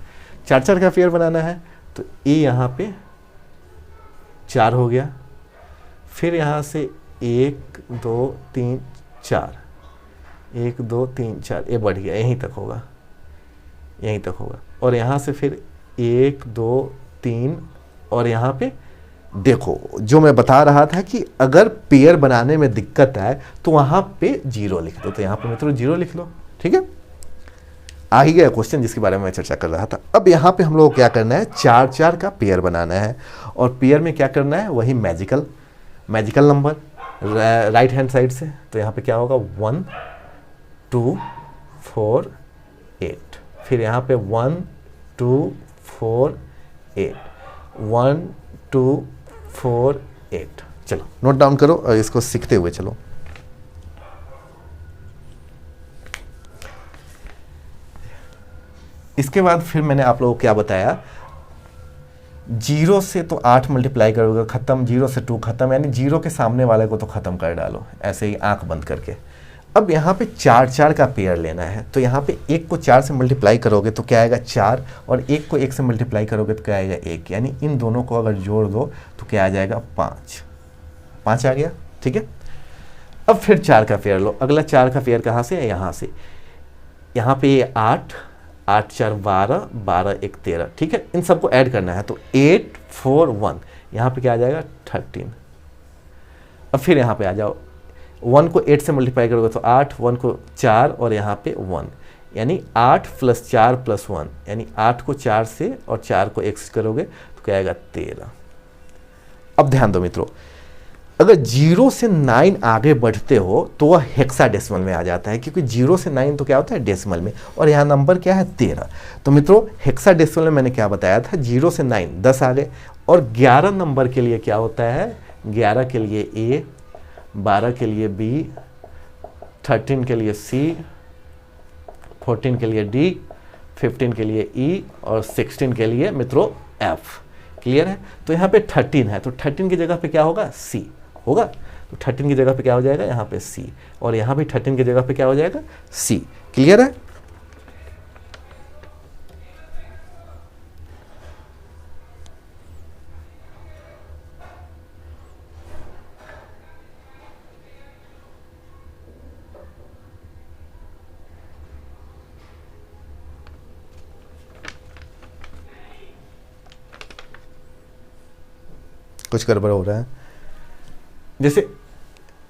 Speaker 1: 4 4 का पेयर बनाना है। तो ए यहाँ पे 4 हो गया, फिर यहाँ से 1 2 3 4, 1 2 3 4, ये बढ़ गया, यहीं तक होगा, यहीं तक होगा। और यहाँ से फिर 1 2 3, और यहाँ पे देखो जो मैं बता रहा था कि अगर पेयर बनाने में दिक्कत आए तो वहाँ पे 0 लिख दो, तो यहाँ पे मित्रों 0 लिख लो, ठीक है। आ ही गया क्वेश्चन जिसके बारे में मैं चर्चा कर रहा था। अब यहाँ पे हम लोग को क्या करना है, 4 4 का पेयर बनाना है, और पेयर में क्या करना है, वही magical number right hand side से। तो यहाँ पे क्या होगा, 1 2 4 8, फिर यहाँ पे 1 2 4 8, 1 2 4 8। चलो नोट डाउन करो और इसको सीखते हुए चलो। इसके बाद फिर मैंने आप लोगों को क्या बताया, 0 से तो 8 मल्टीप्लाई करोगे खत्म, 0 से 2 खत्म, यानी 0 के सामने वाले को तो खत्म कर डालो, ऐसे ही आंख बंद करके। अब यहाँ पे 4 4 का पेयर लेना है, तो यहाँ पे 1 को 4 से मल्टीप्लाई करोगे तो क्या आएगा 4, और 1 को 1 से मल्टीप्लाई करोगे तो क्या आएगा 1, यानी इन दोनों को अगर जोड़ दो तो क्या आ जाएगा 5 आ गया, ठीक है। अब फिर 4 का पेयर लो, अगला 4 का पेयर कहाँ से है, यहाँ से। यहाँ पे ये 8 8 4 12, 12 1 13, ठीक है। इन सबको ऐड करना है, तो 8 4 1, यहाँ पे क्या आ जाएगा 13। अब फिर यहाँ पे आ जाओ, 1 को 8 से मल्टीप्लाई करोगे तो 8, 1 को 4 और यहाँ पे 1, यानी 8 + 4 + 1, यानी 8 को 4 से और 4 को 1 से करोगे तो क्या आएगा 13। अब ध्यान दो मित्रों, अगर 0 से 9 आगे बढ़ते हो तो वह हेक्साडेसिमल में आ जाता है, क्योंकि 0 से 9 तो क्या होता है डेसिमल में, और यहाँ नंबर क्या है 13। तो मित्रों हेक्साडेसिमल में मैंने क्या बताया था, 0 से 9 10 आ गए, और 11 नंबर के लिए क्या होता है, 11 के लिए A, 12 के लिए B, 13 के लिए C, 14 के लिए D, 15 के लिए E, और 16 के लिए मित्रों F। क्लियर है। तो यहाँ पे 13 है, तो 13 की जगह पे क्या होगा C होगा, तो 13 की जगह पे क्या हो जाएगा यहाँ पे C, और यहाँ भी 13 की जगह पे क्या हो जाएगा C। क्लियर है। कुछ गड़बड़ हो रहा है, जैसे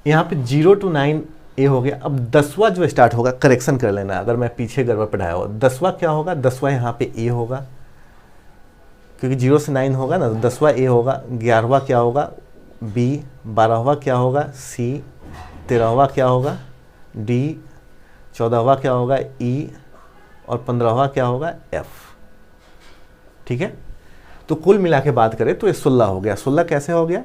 Speaker 1: यहाँ पे 0 to 9 ए हो गया। अब 10वां जो स्टार्ट होगा, करेक्शन कर लेना अगर मैं पीछे गड़बड़ पढ़ाया हो। 10वां क्या होगा, 10वां यहाँ पे ए होगा, क्योंकि 0 से 9 होगा ना, तो 10वां ए होगा। 11वां क्या होगा बी, 12वां क्या होगा सी, 13वां क्या होगा डी, 14वां क्या होगा ई, और 15वां क्या होगा एफ। ठीक है, तो कुल मिला के बात करें तो ये 16 हो गया। 16 कैसे हो गया,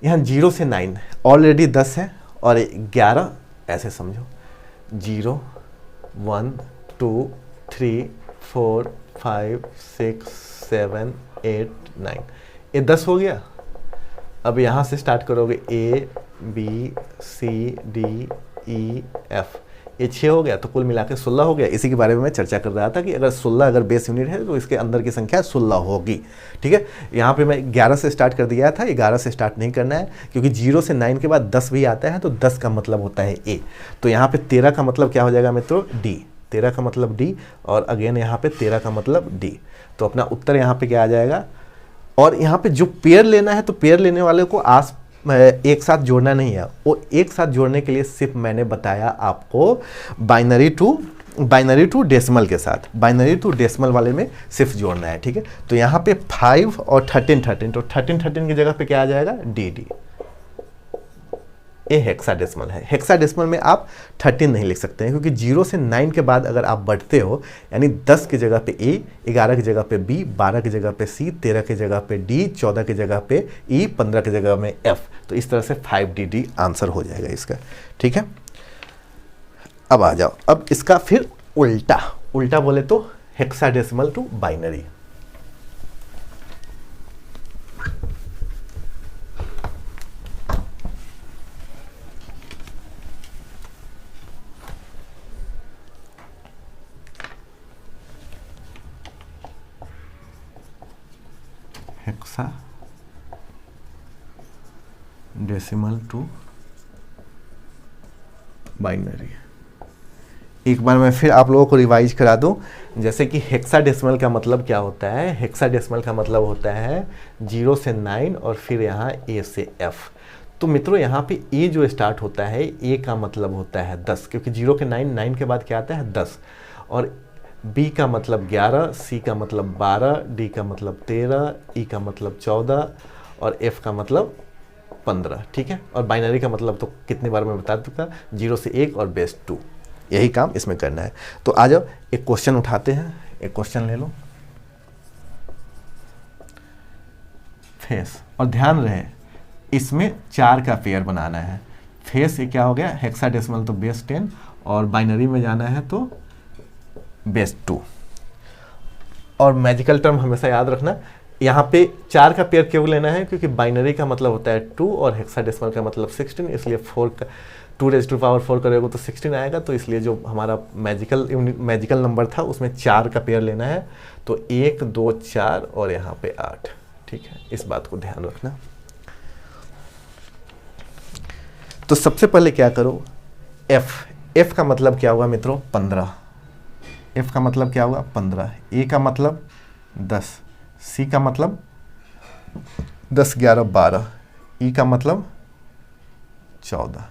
Speaker 1: यहाँ 0 से 9 ऑलरेडी 10 है, और 11 ऐसे समझो 0 1 2 3 4 5 6 7 8 9, ये 10 हो गया। अब यहाँ से स्टार्ट करोगे A B C D E F, ये 6 हो गया, तो कुल मिला के 16 हो गया। इसी के बारे में मैं चर्चा कर रहा था कि अगर 16 अगर बेस यूनिट है तो इसके अंदर की संख्या 16 होगी। ठीक है, यहाँ पे मैं 11 से स्टार्ट कर दिया था, 11 से स्टार्ट नहीं करना है, क्योंकि 0 से 9 के बाद 10 भी आता है, तो 10 का मतलब होता है A। तो यहाँ पे 13 का मतलब क्या हो जाएगा मित्रों D, 13 का मतलब D, और अगेन यहाँ पे 13 का मतलब D। तो अपना उत्तर यहाँ पे क्या आ जाएगा। और यहाँ पे जो पेयर लेना है, तो पेयर लेने वाले को एक साथ जोड़ना नहीं है, वो एक साथ जोड़ने के लिए सिर्फ मैंने बताया आपको बाइनरी टू डेसिमल के साथ, बाइनरी टू डेसिमल वाले में सिर्फ जोड़ना है। ठीक है, तो यहाँ पे 5 और 13 13, तो 13 13 की जगह पे क्या आ जाएगा डी डी। ये हेक्साडेसिमल है। हेक्साडेसिमल में आप 13 नहीं लिख सकते हैं, क्योंकि 0 से 9 के बाद अगर आप बढ़ते हो, यानी 10 की जगह पे A, 11 की जगह पे B, 12 की जगह पे C, 13 की जगह पे D, 14 की जगह पे E, 15 की जगह में F, तो इस तरह से 5DD आंसर हो जाएगा इसका। ठीक है, अब आ जाओ, अब इसका फिर उल्टा बोले तो hexadecimal to binary. Decimal to binary. एक बार मैं फिर आप लोगों को रिवाइज करा दूं, जैसे कि हेक्साडेसिमल का मतलब क्या होता है। हेक्साडेसिमल का मतलब होता है 0 से 9 और फिर यहाँ A से F। तो मित्रों यहाँ पे A जो स्टार्ट होता है, A का मतलब होता है 10, क्योंकि 0 के 9, 9 के बाद क्या आता है 10, और B का मतलब 11, C का मतलब 12, D का मतलब 13, E का मतलब 14 और F का मतलब 15। ठीक है, और बाइनरी का मतलब तो कितनी बार मैं बता चुका, 0 से 1 और बेस 2। यही काम इसमें करना है। तो आ जाओ एक क्वेश्चन उठाते हैं, एक क्वेश्चन ले लो। फेस, और ध्यान रहे इसमें 4 का पेयर बनाना है। फेस ये क्या हो गया, हेक्साडेसिमल तो बेस 10 और बाइनरी में जाना है तो बेस 2। और मैजिकल टर्म हमेशा याद रखना, यहाँ पे 4 का पेयर क्यों लेना है, क्योंकि बाइनरी का मतलब होता है 2 और हेक्साडेसिमल का मतलब 16, इसलिए 4 का 2⁴ करेगा तो 16 आएगा। तो इसलिए जो हमारा मैजिकल नंबर था उसमें 4 का पेयर लेना है। तो 1 2 4 और यहाँ पे 8। ठीक है, इस बात को ध्यान रखना। तो सबसे पहले क्या करो, F का मतलब क्या हुआ मित्रों 15। F का मतलब क्या हुआ 15। A का मतलब 10, C का मतलब 10 11 12, E का मतलब 14।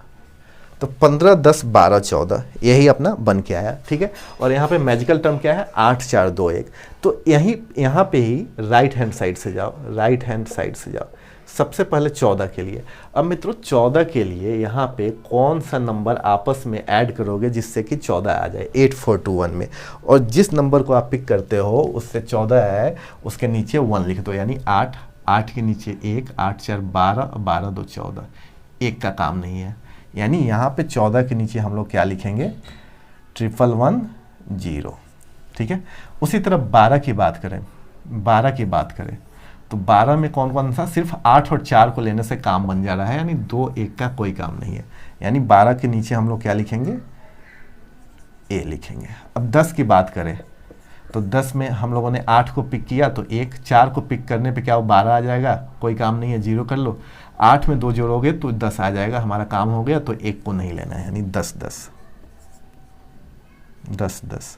Speaker 1: तो 15 10 12 14 यही अपना बन के आया। ठीक है, और यहाँ पे मैजिकल टर्म क्या है 8 4 2 1। तो यहाँ पे ही राइट हैंड साइड से जाओ, राइट हैंड साइड से जाओ। सबसे पहले 14 के लिए, अब मित्रों 14 के लिए यहाँ पे कौन सा नंबर आपस में ऐड करोगे जिससे कि 14 आ जाए 8421 में, और जिस नंबर को आप पिक करते हो उससे 14 है उसके नीचे 1 लिख दो, यानी 8, 8 के नीचे 1, 8 4 12, 12 2 14। एक का काम नहीं है, यानी यहाँ पे 14 के नीचे हम लोग क्या लिखेंगे 1110। ठीक है, उसी तरह 12 की बात करें, 12 की बात करें तो 12 में कौन कौन सा, सिर्फ 8 और 4 को लेने से काम बन जा रहा है, यानी 2 1 का कोई काम नहीं है। यानी 12 के नीचे हम लोग क्या लिखेंगे A लिखेंगे। अब 10 की बात करें तो 10 में हम लोगों ने 8 को पिक किया तो 1, 4 को पिक करने पे क्या वो 12 आ जाएगा, कोई काम नहीं है 0 कर लो। 8 में 2 जोड़ोगे तो 10 आ जाएगा, हमारा काम हो गया। तो 1 को नहीं लेना है, यानी 10 10 10 10।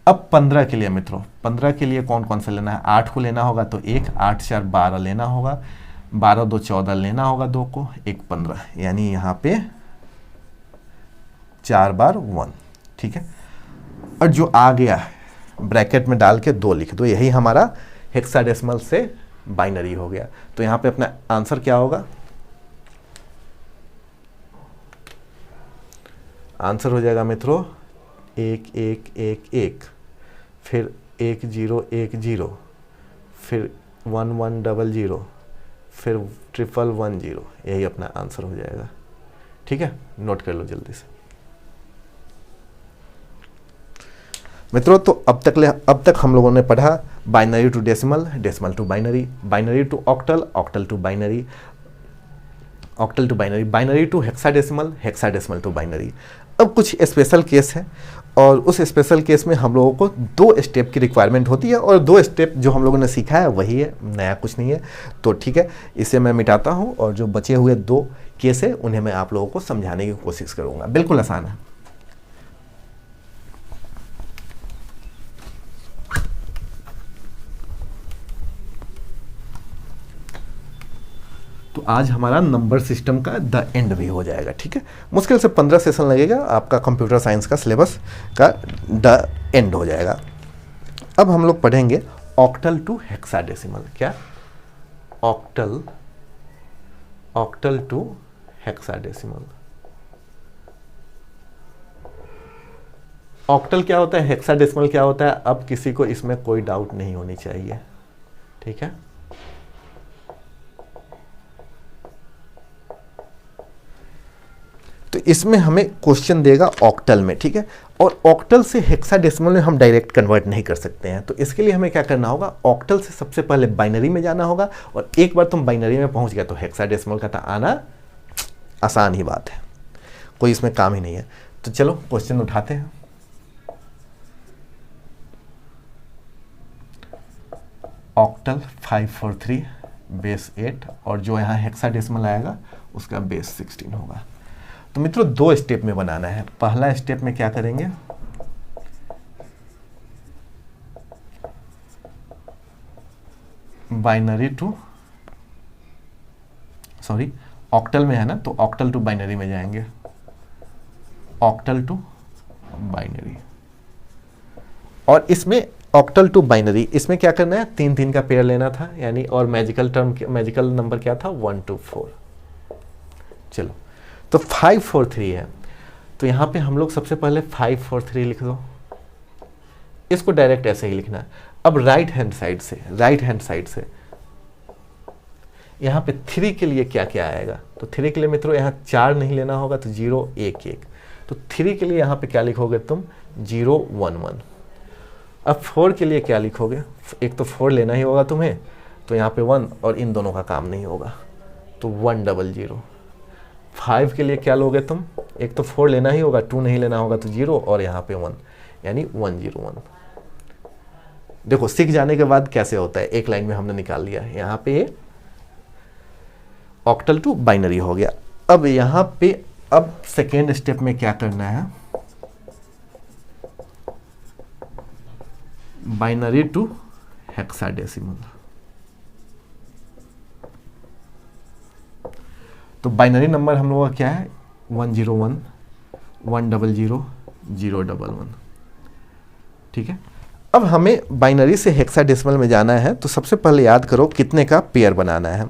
Speaker 1: अब 15 के लिए मित्रों, 15 के लिए कौन कौन सा लेना है, 8 को लेना होगा तो 1, 8 4 12 लेना होगा, 12 2 14 लेना होगा 2 को, 1 15, यानी यहाँ पे 4 बार 1। ठीक है, और जो आ गया ब्रैकेट में डाल के 2 लिख दो, यही हमारा हेक्साडेसिमल से बाइनरी हो गया। तो यहाँ पे अपना आंसर क्या होगा, आंसर हो जाएगा मित्रों 1 1 1 1, फिर 1 0 1 0, फिर 1 1 0 0, फिर 1 0 यही अपना आंसर हो जाएगा। ठीक है, नोट कर लो जल्दी से मित्रों। तो अब तक हम लोगों ने पढ़ा binary to decimal, decimal to binary, binary to octal, octal to binary, octal to binary, binary to hexadecimal, hexadecimal to binary. अब कुछ स्पेशल केस है, और उस स्पेशल केस में हम लोगों को 2 स्टेप की रिक्वायरमेंट होती है, और 2 स्टेप जो हम लोगों ने सीखा है वही है, नया कुछ नहीं है। तो ठीक है, इसे मैं मिटाता हूँ, और जो बचे हुए 2 केस है उन्हें मैं आप लोगों को समझाने की कोशिश करूँगा। बिल्कुल आसान है। तो आज हमारा नंबर सिस्टम का द एंड भी हो जाएगा। ठीक है, मुश्किल से 15 सेशन लगेगा, आपका कंप्यूटर साइंस का सिलेबस का द एंड हो जाएगा। अब हम लोग पढ़ेंगे ऑक्टल टू हेक्साडेसिमल। क्या, octal, octal to hexadecimal. Octal क्या होता है, हेक्साडेसिमल क्या होता है, अब किसी को इसमें कोई डाउट नहीं होनी चाहिए। ठीक है, तो इसमें हमें क्वेश्चन देगा ऑक्टल में। ठीक है, और ऑक्टल से हेक्साडेसिमल में हम डायरेक्ट कन्वर्ट नहीं कर सकते हैं। तो इसके लिए हमें क्या करना होगा, ऑक्टल से सबसे पहले बाइनरी में जाना होगा, और एक बार तुम बाइनरी में पहुंच गया तो हेक्साडेसिमल का आना आसान ही बात है, कोई इसमें काम ही नहीं है। तो चलो क्वेश्चन उठाते हैं। ऑक्टल 543 बेस 8 और जो यहाँ हेक्साडेसिमल आएगा उसका बेस 16 होगा। तो मित्रों 2 स्टेप में बनाना है। पहला स्टेप में क्या करेंगे, बाइनरी टू ऑक्टल में है ना, तो ऑक्टल टू बाइनरी में जाएंगे, ऑक्टल टू बाइनरी। और इसमें ऑक्टल टू बाइनरी, इसमें क्या करना है, 3 का पेयर लेना था यानी, और मैजिकल नंबर क्या था 1 2 4। चलो तो 5 4 3 है, तो यहां पे हम लोग सबसे पहले 5 4 3 लिख दो, इसको डायरेक्ट ऐसे ही लिखना है। अब राइट हैंड साइड से यहाँ पे 3 के लिए क्या क्या आएगा, तो 3 के लिए मित्रों यहाँ 4 नहीं लेना होगा, तो 0 1 1, तो 3 के लिए यहाँ पे क्या लिखोगे तुम 0 1 1। अब 4 के लिए क्या लिखोगे, एक तो 4 लेना ही होगा तुम्हें, तो यहाँ पे 1 और इन दोनों का काम नहीं होगा, तो 1 0 0। 5 के लिए क्या लोगे तुम, एक तो 4 लेना ही होगा, 2 नहीं लेना होगा, तो 0 और यहाँ पे 1 यानी 1 0 1। देखो सीख जाने के बाद कैसे होता है, एक लाइन में हमने निकाल लिया, यहाँ पे ऑक्टल टू बाइनरी हो गया। अब यहां पे अब सेकेंड स्टेप में क्या करना है, बाइनरी टू हेक्साडेसिमल। तो बाइनरी नंबर हम लोगों का क्या है 101 100 011, ठीक है। अब हमें बाइनरी से हेक्साडेसिमल में जाना है, तो सबसे पहले याद करो कितने का पेयर बनाना है,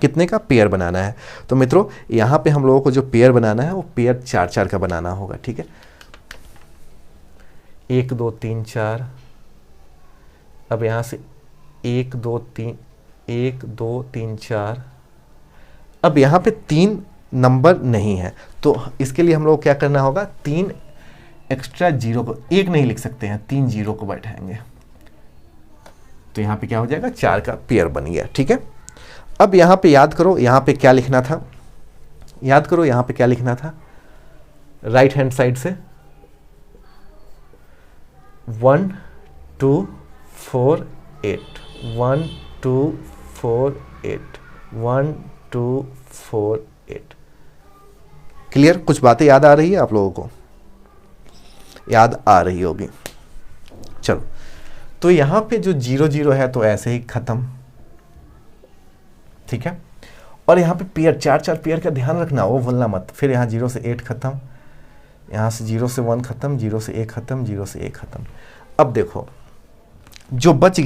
Speaker 1: कितने का पेयर बनाना है। तो मित्रों यहाँ पे हम लोगों को जो पेयर बनाना है वो पेयर 4 4 का बनाना होगा, ठीक है। 1 2 3 4, अब यहाँ से 1 2 3 4, अब यहाँ पे 3 नंबर नहीं है, तो इसके लिए हम लोग क्या करना होगा, 3 एक्स्ट्रा 0 को, 1 नहीं लिख सकते हैं, 3 0 को बैठाएंगे, तो यहाँ पे क्या हो जाएगा 4 का पेयर बन गया, ठीक है। अब यहाँ पे याद करो यहाँ पे क्या लिखना था, राइट हैंड साइड से 1 2 4 8 1 2 4 8 1 2 4 8। क्लियर, कुछ बातें याद आ रही है आप लोगों को, याद आ रही होगी। चलो तो यहाँ पे जो 0 0 है तो ऐसे ही खत्म, ठीक है। और यहाँ पे पेयर 4 4 पेयर का ध्यान रखना, वो भूलना मत। फिर यहाँ 0 से 8 खत्म, यहाँ से 0 से 1 खत्म, 0 से 1 खत्म, 0 से 1 खत्म। अब देखो जो बच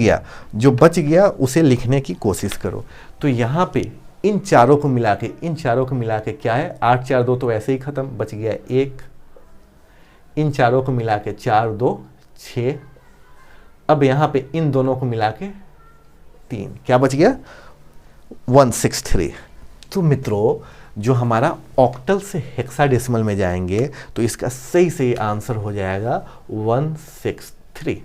Speaker 1: गया उसे लिखने की कोशिश करो। तो यहाँ पे इन चारों को मिला के क्या है 8 4 2 तो ऐसे ही खत्म, बच गया 1, इन चारों को मिला के 4 2 6, अब यहाँ पे इन दोनों को मिला के 3, क्या बच गया 163। तो मित्रों जो हमारा ऑक्टल से हेक्साडेसिमल में जाएंगे तो इसका सही आंसर हो जाएगा 163।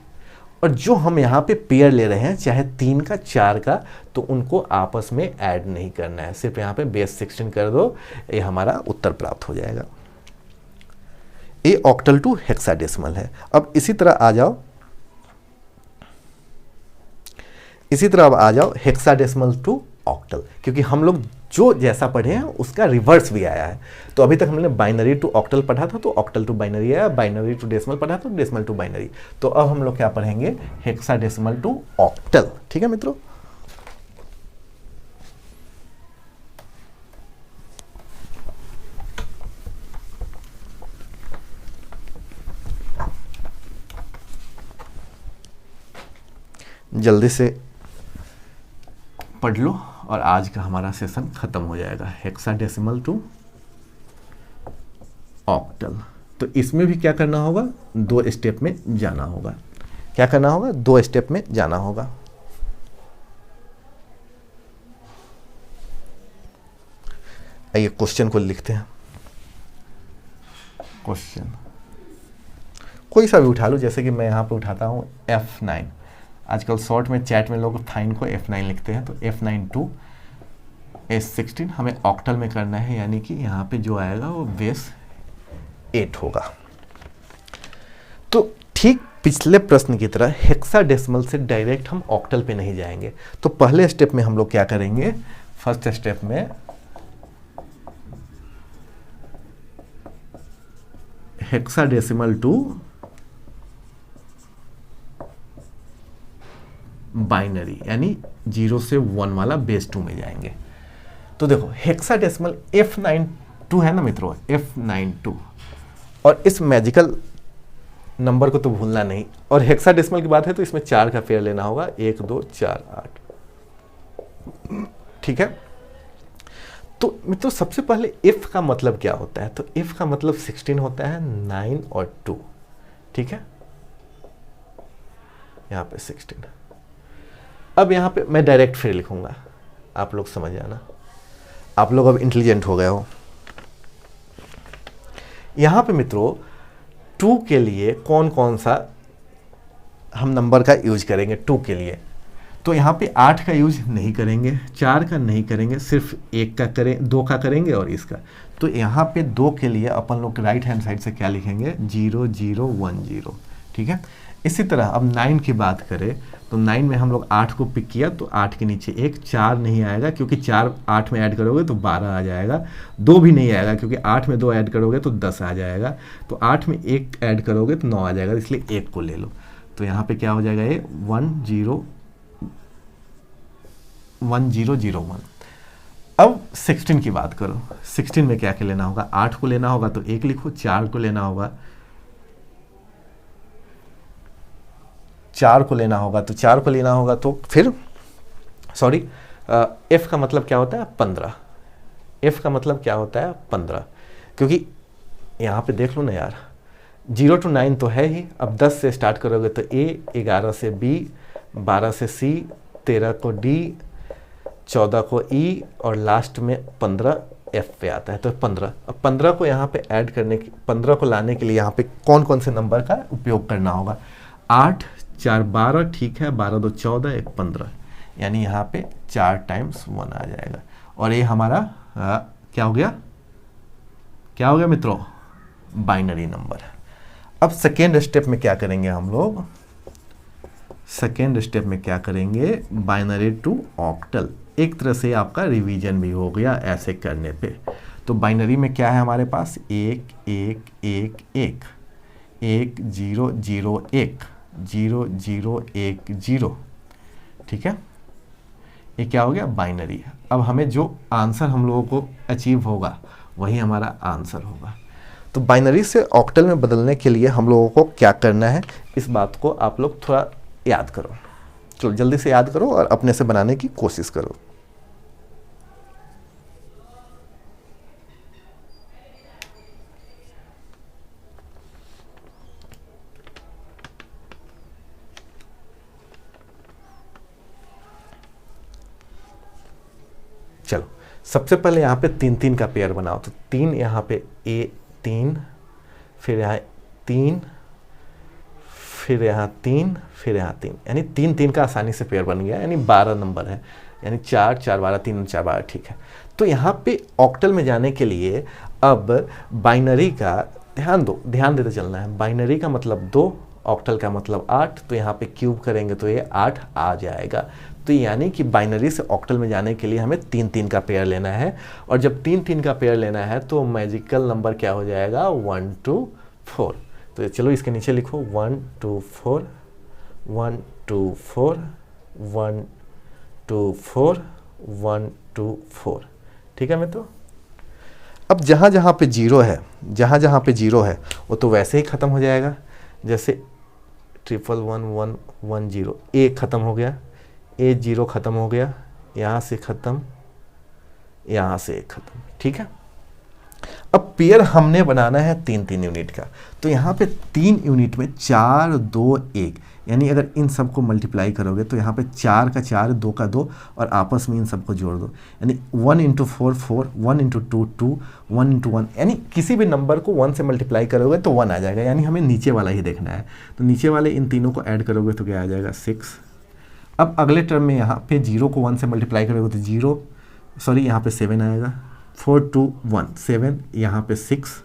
Speaker 1: और जो हम यहाँ पे पेयर ले रहे हैं चाहे 3 का 4 का, तो उनको आपस में ऐड नहीं करना है, सिर्फ यहाँ पे बेस 16 कर दो, ये हमारा उत्तर प्राप्त हो जाएगा। ये ऑक्टल टू हेक्साडेसिमल है। अब इसी तरह आ जाओ हेक्साडेसिमल टू ऑक्टल, क्योंकि हम लोग जो जैसा पढ़े हैं उसका रिवर्स भी आया है। तो अभी तक हमने बाइनरी टू ऑक्टल पढ़ा था तो ऑक्टल टू बाइनरी आया, बाइनरी टू डेसिमल पढ़ा तो डेसिमल टू बाइनरी। तो अब हम लोग क्या पढ़ेंगे हेक्साडेसिमल टू ऑक्टल, ठीक है मित्रों। जल्दी से पढ़ लो और आज का हमारा सेशन खत्म हो जाएगा। हेक्साडेसिमल टू ऑक्टल, तो इसमें भी क्या करना होगा 2 स्टेप में जाना होगा। क्या करना होगा 2 स्टेप में जाना होगा। आइए क्वेश्चन को लिखते हैं। क्वेश्चन कोई सा भी उठा लो, जैसे कि मैं यहां पे उठाता हूं F9। आजकल शॉर्ट में चैट में लोग फाइन को F9 लिखते हैं, तो F9 टू S16 हमें ऑक्टल में करना है, यानी कि यहाँ पे जो आएगा वो बेस 8 होगा। तो ठीक पिछले प्रश्न की तरह हेक्साडेसिमल से डायरेक्ट हम ऑक्टल पे नहीं जाएंगे। तो पहले स्टेप में हम लोग क्या करेंगे, फर्स्ट स्टेप में हेक्साडेसिमल टू बाइनरी यानी 0 से 1 वाला बेस 2 में जाएंगे। तो देखो हेक्साडेसिमल F92 है ना मित्रों, F92, और इस मैजिकल नंबर को तो भूलना नहीं। और हेक्साडेसिमल की बात है तो इसमें 4 का पेयर लेना होगा, 1 2 4 8, ठीक है। तो मित्रों सबसे पहले F का मतलब क्या होता है, तो F का मतलब 16 होता है, 9 और 2, ठीक है, यहाँ पे 16। अब यहाँ पे मैं डायरेक्ट फिर लिखूंगा, आप लोग समझ जाना, आप लोग अब इंटेलिजेंट हो गए हो। यहाँ पे मित्रों 2 के लिए कौन कौन सा हम नंबर का यूज करेंगे 2 के लिए, तो यहाँ पे 8 का यूज नहीं करेंगे, 4 का नहीं करेंगे, सिर्फ 1 का करें, 2 का करेंगे और इसका। तो यहाँ पे 2 के लिए अपन लोग राइट हैंड साइड से क्या लिखेंगे, 0 0 1 0, ठीक है। इसी तरह अब 9 की बात करें तो 9 में हम लोग 8 को पिक किया तो 8 के नीचे 1, 4 नहीं आएगा क्योंकि 4 8 में ऐड करोगे तो 12 आ जाएगा, 2 भी नहीं आएगा क्योंकि 8 में 2 ऐड करोगे तो 10 आ जाएगा, तो 8 में 1 ऐड करोगे तो 9 आ जाएगा, इसलिए 1 को ले लो। तो यहाँ पे क्या हो जाएगा, ये 1 0 1 0 0 1। अब 16 की बात करो, 16 में क्या क्या लेना होगा, 8 को लेना होगा तो 1 लिखो, 4 को लेना होगा, 4 को लेना होगा तो 4 को लेना होगा, तो फिर सॉरी F का मतलब क्या होता है 15, F का मतलब क्या होता है 15, क्योंकि यहाँ पे देख लो ना यार 0 to 9 तो है ही, अब 10 से स्टार्ट करोगे तो A, 11 से B, 12 से C, 13 को D, 14 को E और लास्ट में 15 F पे आता है, तो 15। अब 15 को यहाँ पे ऐड करने की, 15 को लाने के लिए यहाँ पे कौन कौन से नंबर का उपयोग करना होगा, 8 4 12, ठीक है, 12 2 14, 1 15, यानी यहाँ पे 4 टाइम्स 1 आ जाएगा, और ये हमारा क्या हो गया, क्या हो गया मित्रों, बाइनरी नंबर। अब सेकेंड स्टेप में क्या करेंगे हम लोग, सेकेंड स्टेप में क्या करेंगे, बाइनरी टू ऑक्टल। एक तरह से आपका रिवीजन भी हो गया ऐसे करने पे। तो बाइनरी में क्या है हमारे पास, 1 1 1 1 1 0 0 1 0 0 1 0, ठीक है, ये क्या हो गया बाइनरी। अब हमें जो आंसर हम लोगों को अचीव होगा वही हमारा आंसर होगा। तो बाइनरी से ऑक्टल में बदलने के लिए हम लोगों को क्या करना है, इस बात को आप लोग थोड़ा याद करो, चलो जल्दी से याद करो और अपने से बनाने की कोशिश करो। चलो सबसे पहले यहाँ पे 3 3 का पेयर बनाओ, तो 3 यहाँ पे A3, फिर यहाँ 3, फिर यहाँ 3, फिर यहाँ 3, यानी 3 3 का आसानी से पेयर बन गया, यानी 12 नंबर है, यानी 4 4 12 3 4 12, ठीक है। तो यहाँ पे ऑक्टल में जाने के लिए अब बाइनरी का ध्यान दो, ध्यान देते चलना है। बाइनरी का मतलब 2, ऑक्टल का मतलब 8, तो यहाँ पे क्यूब करेंगे तो ये 8 आ जाएगा। तो यानी कि बाइनरी से ऑक्टल में जाने के लिए हमें 3 3 का पेयर लेना है, और जब 3 3 का पेयर लेना है तो मैजिकल नंबर क्या हो जाएगा 1 2 4। तो चलो इसके नीचे लिखो 1 2 4 1 2 4 1 2 4 1 2 4, ठीक है मित्रों। अब जहाँ जहाँ पे 0 है, जहाँ जहाँ पे 0 है वो तो वैसे ही ख़त्म हो जाएगा, जैसे 111 1 1 0, A ख़त्म हो गया, A0 ख़त्म हो गया, यहाँ से ख़त्म, यहाँ से ख़त्म, ठीक है। अब पेयर हमने बनाना है 3 3 यूनिट का, तो यहाँ पे 3 यूनिट में 4 2 1, यानी अगर इन सबको मल्टीप्लाई करोगे तो यहाँ पे 4 का 4 2 का 2 और आपस में इन सबको जोड़ दो, यानी 1 × 4 4 1 × 2 2 1 × 1, यानी किसी भी नंबर को 1 से मल्टीप्लाई करोगे तो 1 आ जाएगा, यानी हमें नीचे वाला ही देखना है। तो नीचे वाले इन तीनों को ऐड करोगे तो क्या आ जाएगा 6। अब अगले टर्म में यहाँ पे 0 को 1 से मल्टीप्लाई करोगे तो 0, सॉरी यहाँ पे 7 आएगा, 4 2 1 7, यहाँ पे 6।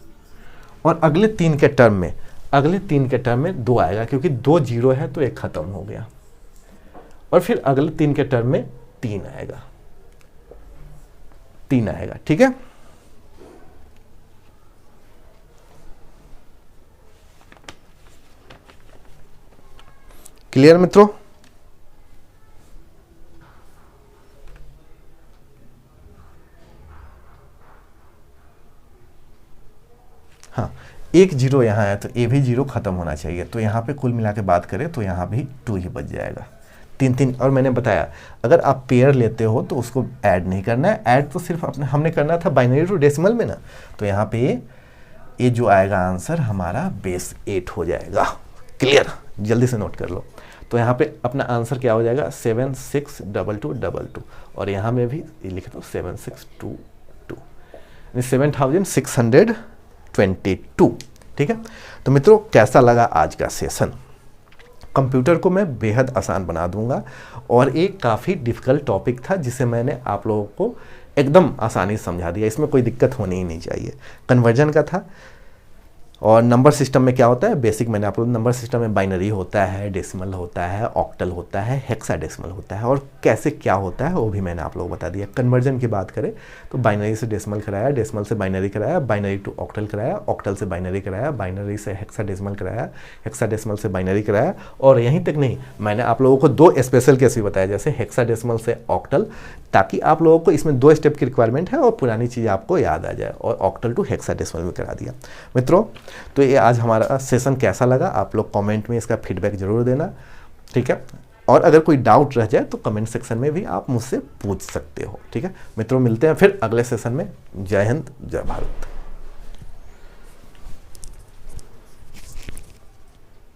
Speaker 1: और अगले 3 के टर्म में अगले 3 के टर्म में 2 आएगा, क्योंकि 2 जीरो है तो 1 खत्म हो गया, और फिर अगले 3 के टर्म में 3 आएगा, 3 आएगा। ठीक है, क्लियर मित्रों? हाँ, 1 जीरो यहाँ है तो ये भी जीरो खत्म होना चाहिए, तो यहाँ पे कुल मिला के बात करें तो यहाँ भी 2 ही बच जाएगा। 3 और मैंने बताया अगर आप पेयर लेते हो तो उसको ऐड नहीं करना है, ऐड तो सिर्फ अपने हमने करना था बाइनरी टू डेसिमल में ना, तो यहाँ पे ये जो आएगा आंसर हमारा बेस 8 हो जाएगा। क्लियर, जल्दी से नोट कर लो। तो यहाँ पे अपना आंसर क्या हो जाएगा 762222, और यहाँ में भी लिख दो 7622, 7622। ठीक है, तो मित्रों कैसा लगा आज का सेशन? कंप्यूटर को मैं बेहद आसान बना दूंगा, और एक काफ़ी डिफ़िकल्ट टॉपिक था जिसे मैंने आप लोगों को एकदम आसानी से समझा दिया, इसमें कोई दिक्कत होनी ही नहीं चाहिए। कन्वर्जन का था, और नंबर सिस्टम में क्या होता है बेसिक मैंने आप लोग, नंबर सिस्टम में बाइनरी होता है, डेसिमल होता है, ऑक्टल होता है, हेक्साडेसिमल होता है, और कैसे क्या होता है वो भी मैंने आप लोगों को बता दिया। कन्वर्जन की बात करें तो बाइनरी से डेसिमल कराया, डेसिमल से बाइनरी कराया, बाइनरी टू ऑक्टल कराया, ऑक्टल से बाइनरी कराया, बाइनरी से हेक्साडेसिमल कराया, हेक्साडेसिमल से बाइनरी कराया, और यहीं तक नहीं, मैंने आप लोगों को 2 स्पेशल केस भी बताया, जैसे हेक्साडेसिमल से ऑक्टल, ताकि आप लोगों को इसमें 2 स्टेप की रिक्वायरमेंट है और पुरानी चीज़ आपको याद आ जाए, और ऑक्टल टू हेक्साडेसिमल भी करा दिया। मित्रों तो ये आज हमारा सेशन कैसा लगा आप लोग कमेंट में इसका फीडबैक जरूर देना। ठीक है, और अगर कोई डाउट रह जाए तो कमेंट सेक्शन में भी आप मुझसे पूछ सकते हो। ठीक है मित्रों, मिलते हैं फिर अगले सेशन में। जय हिंद, जय भारत।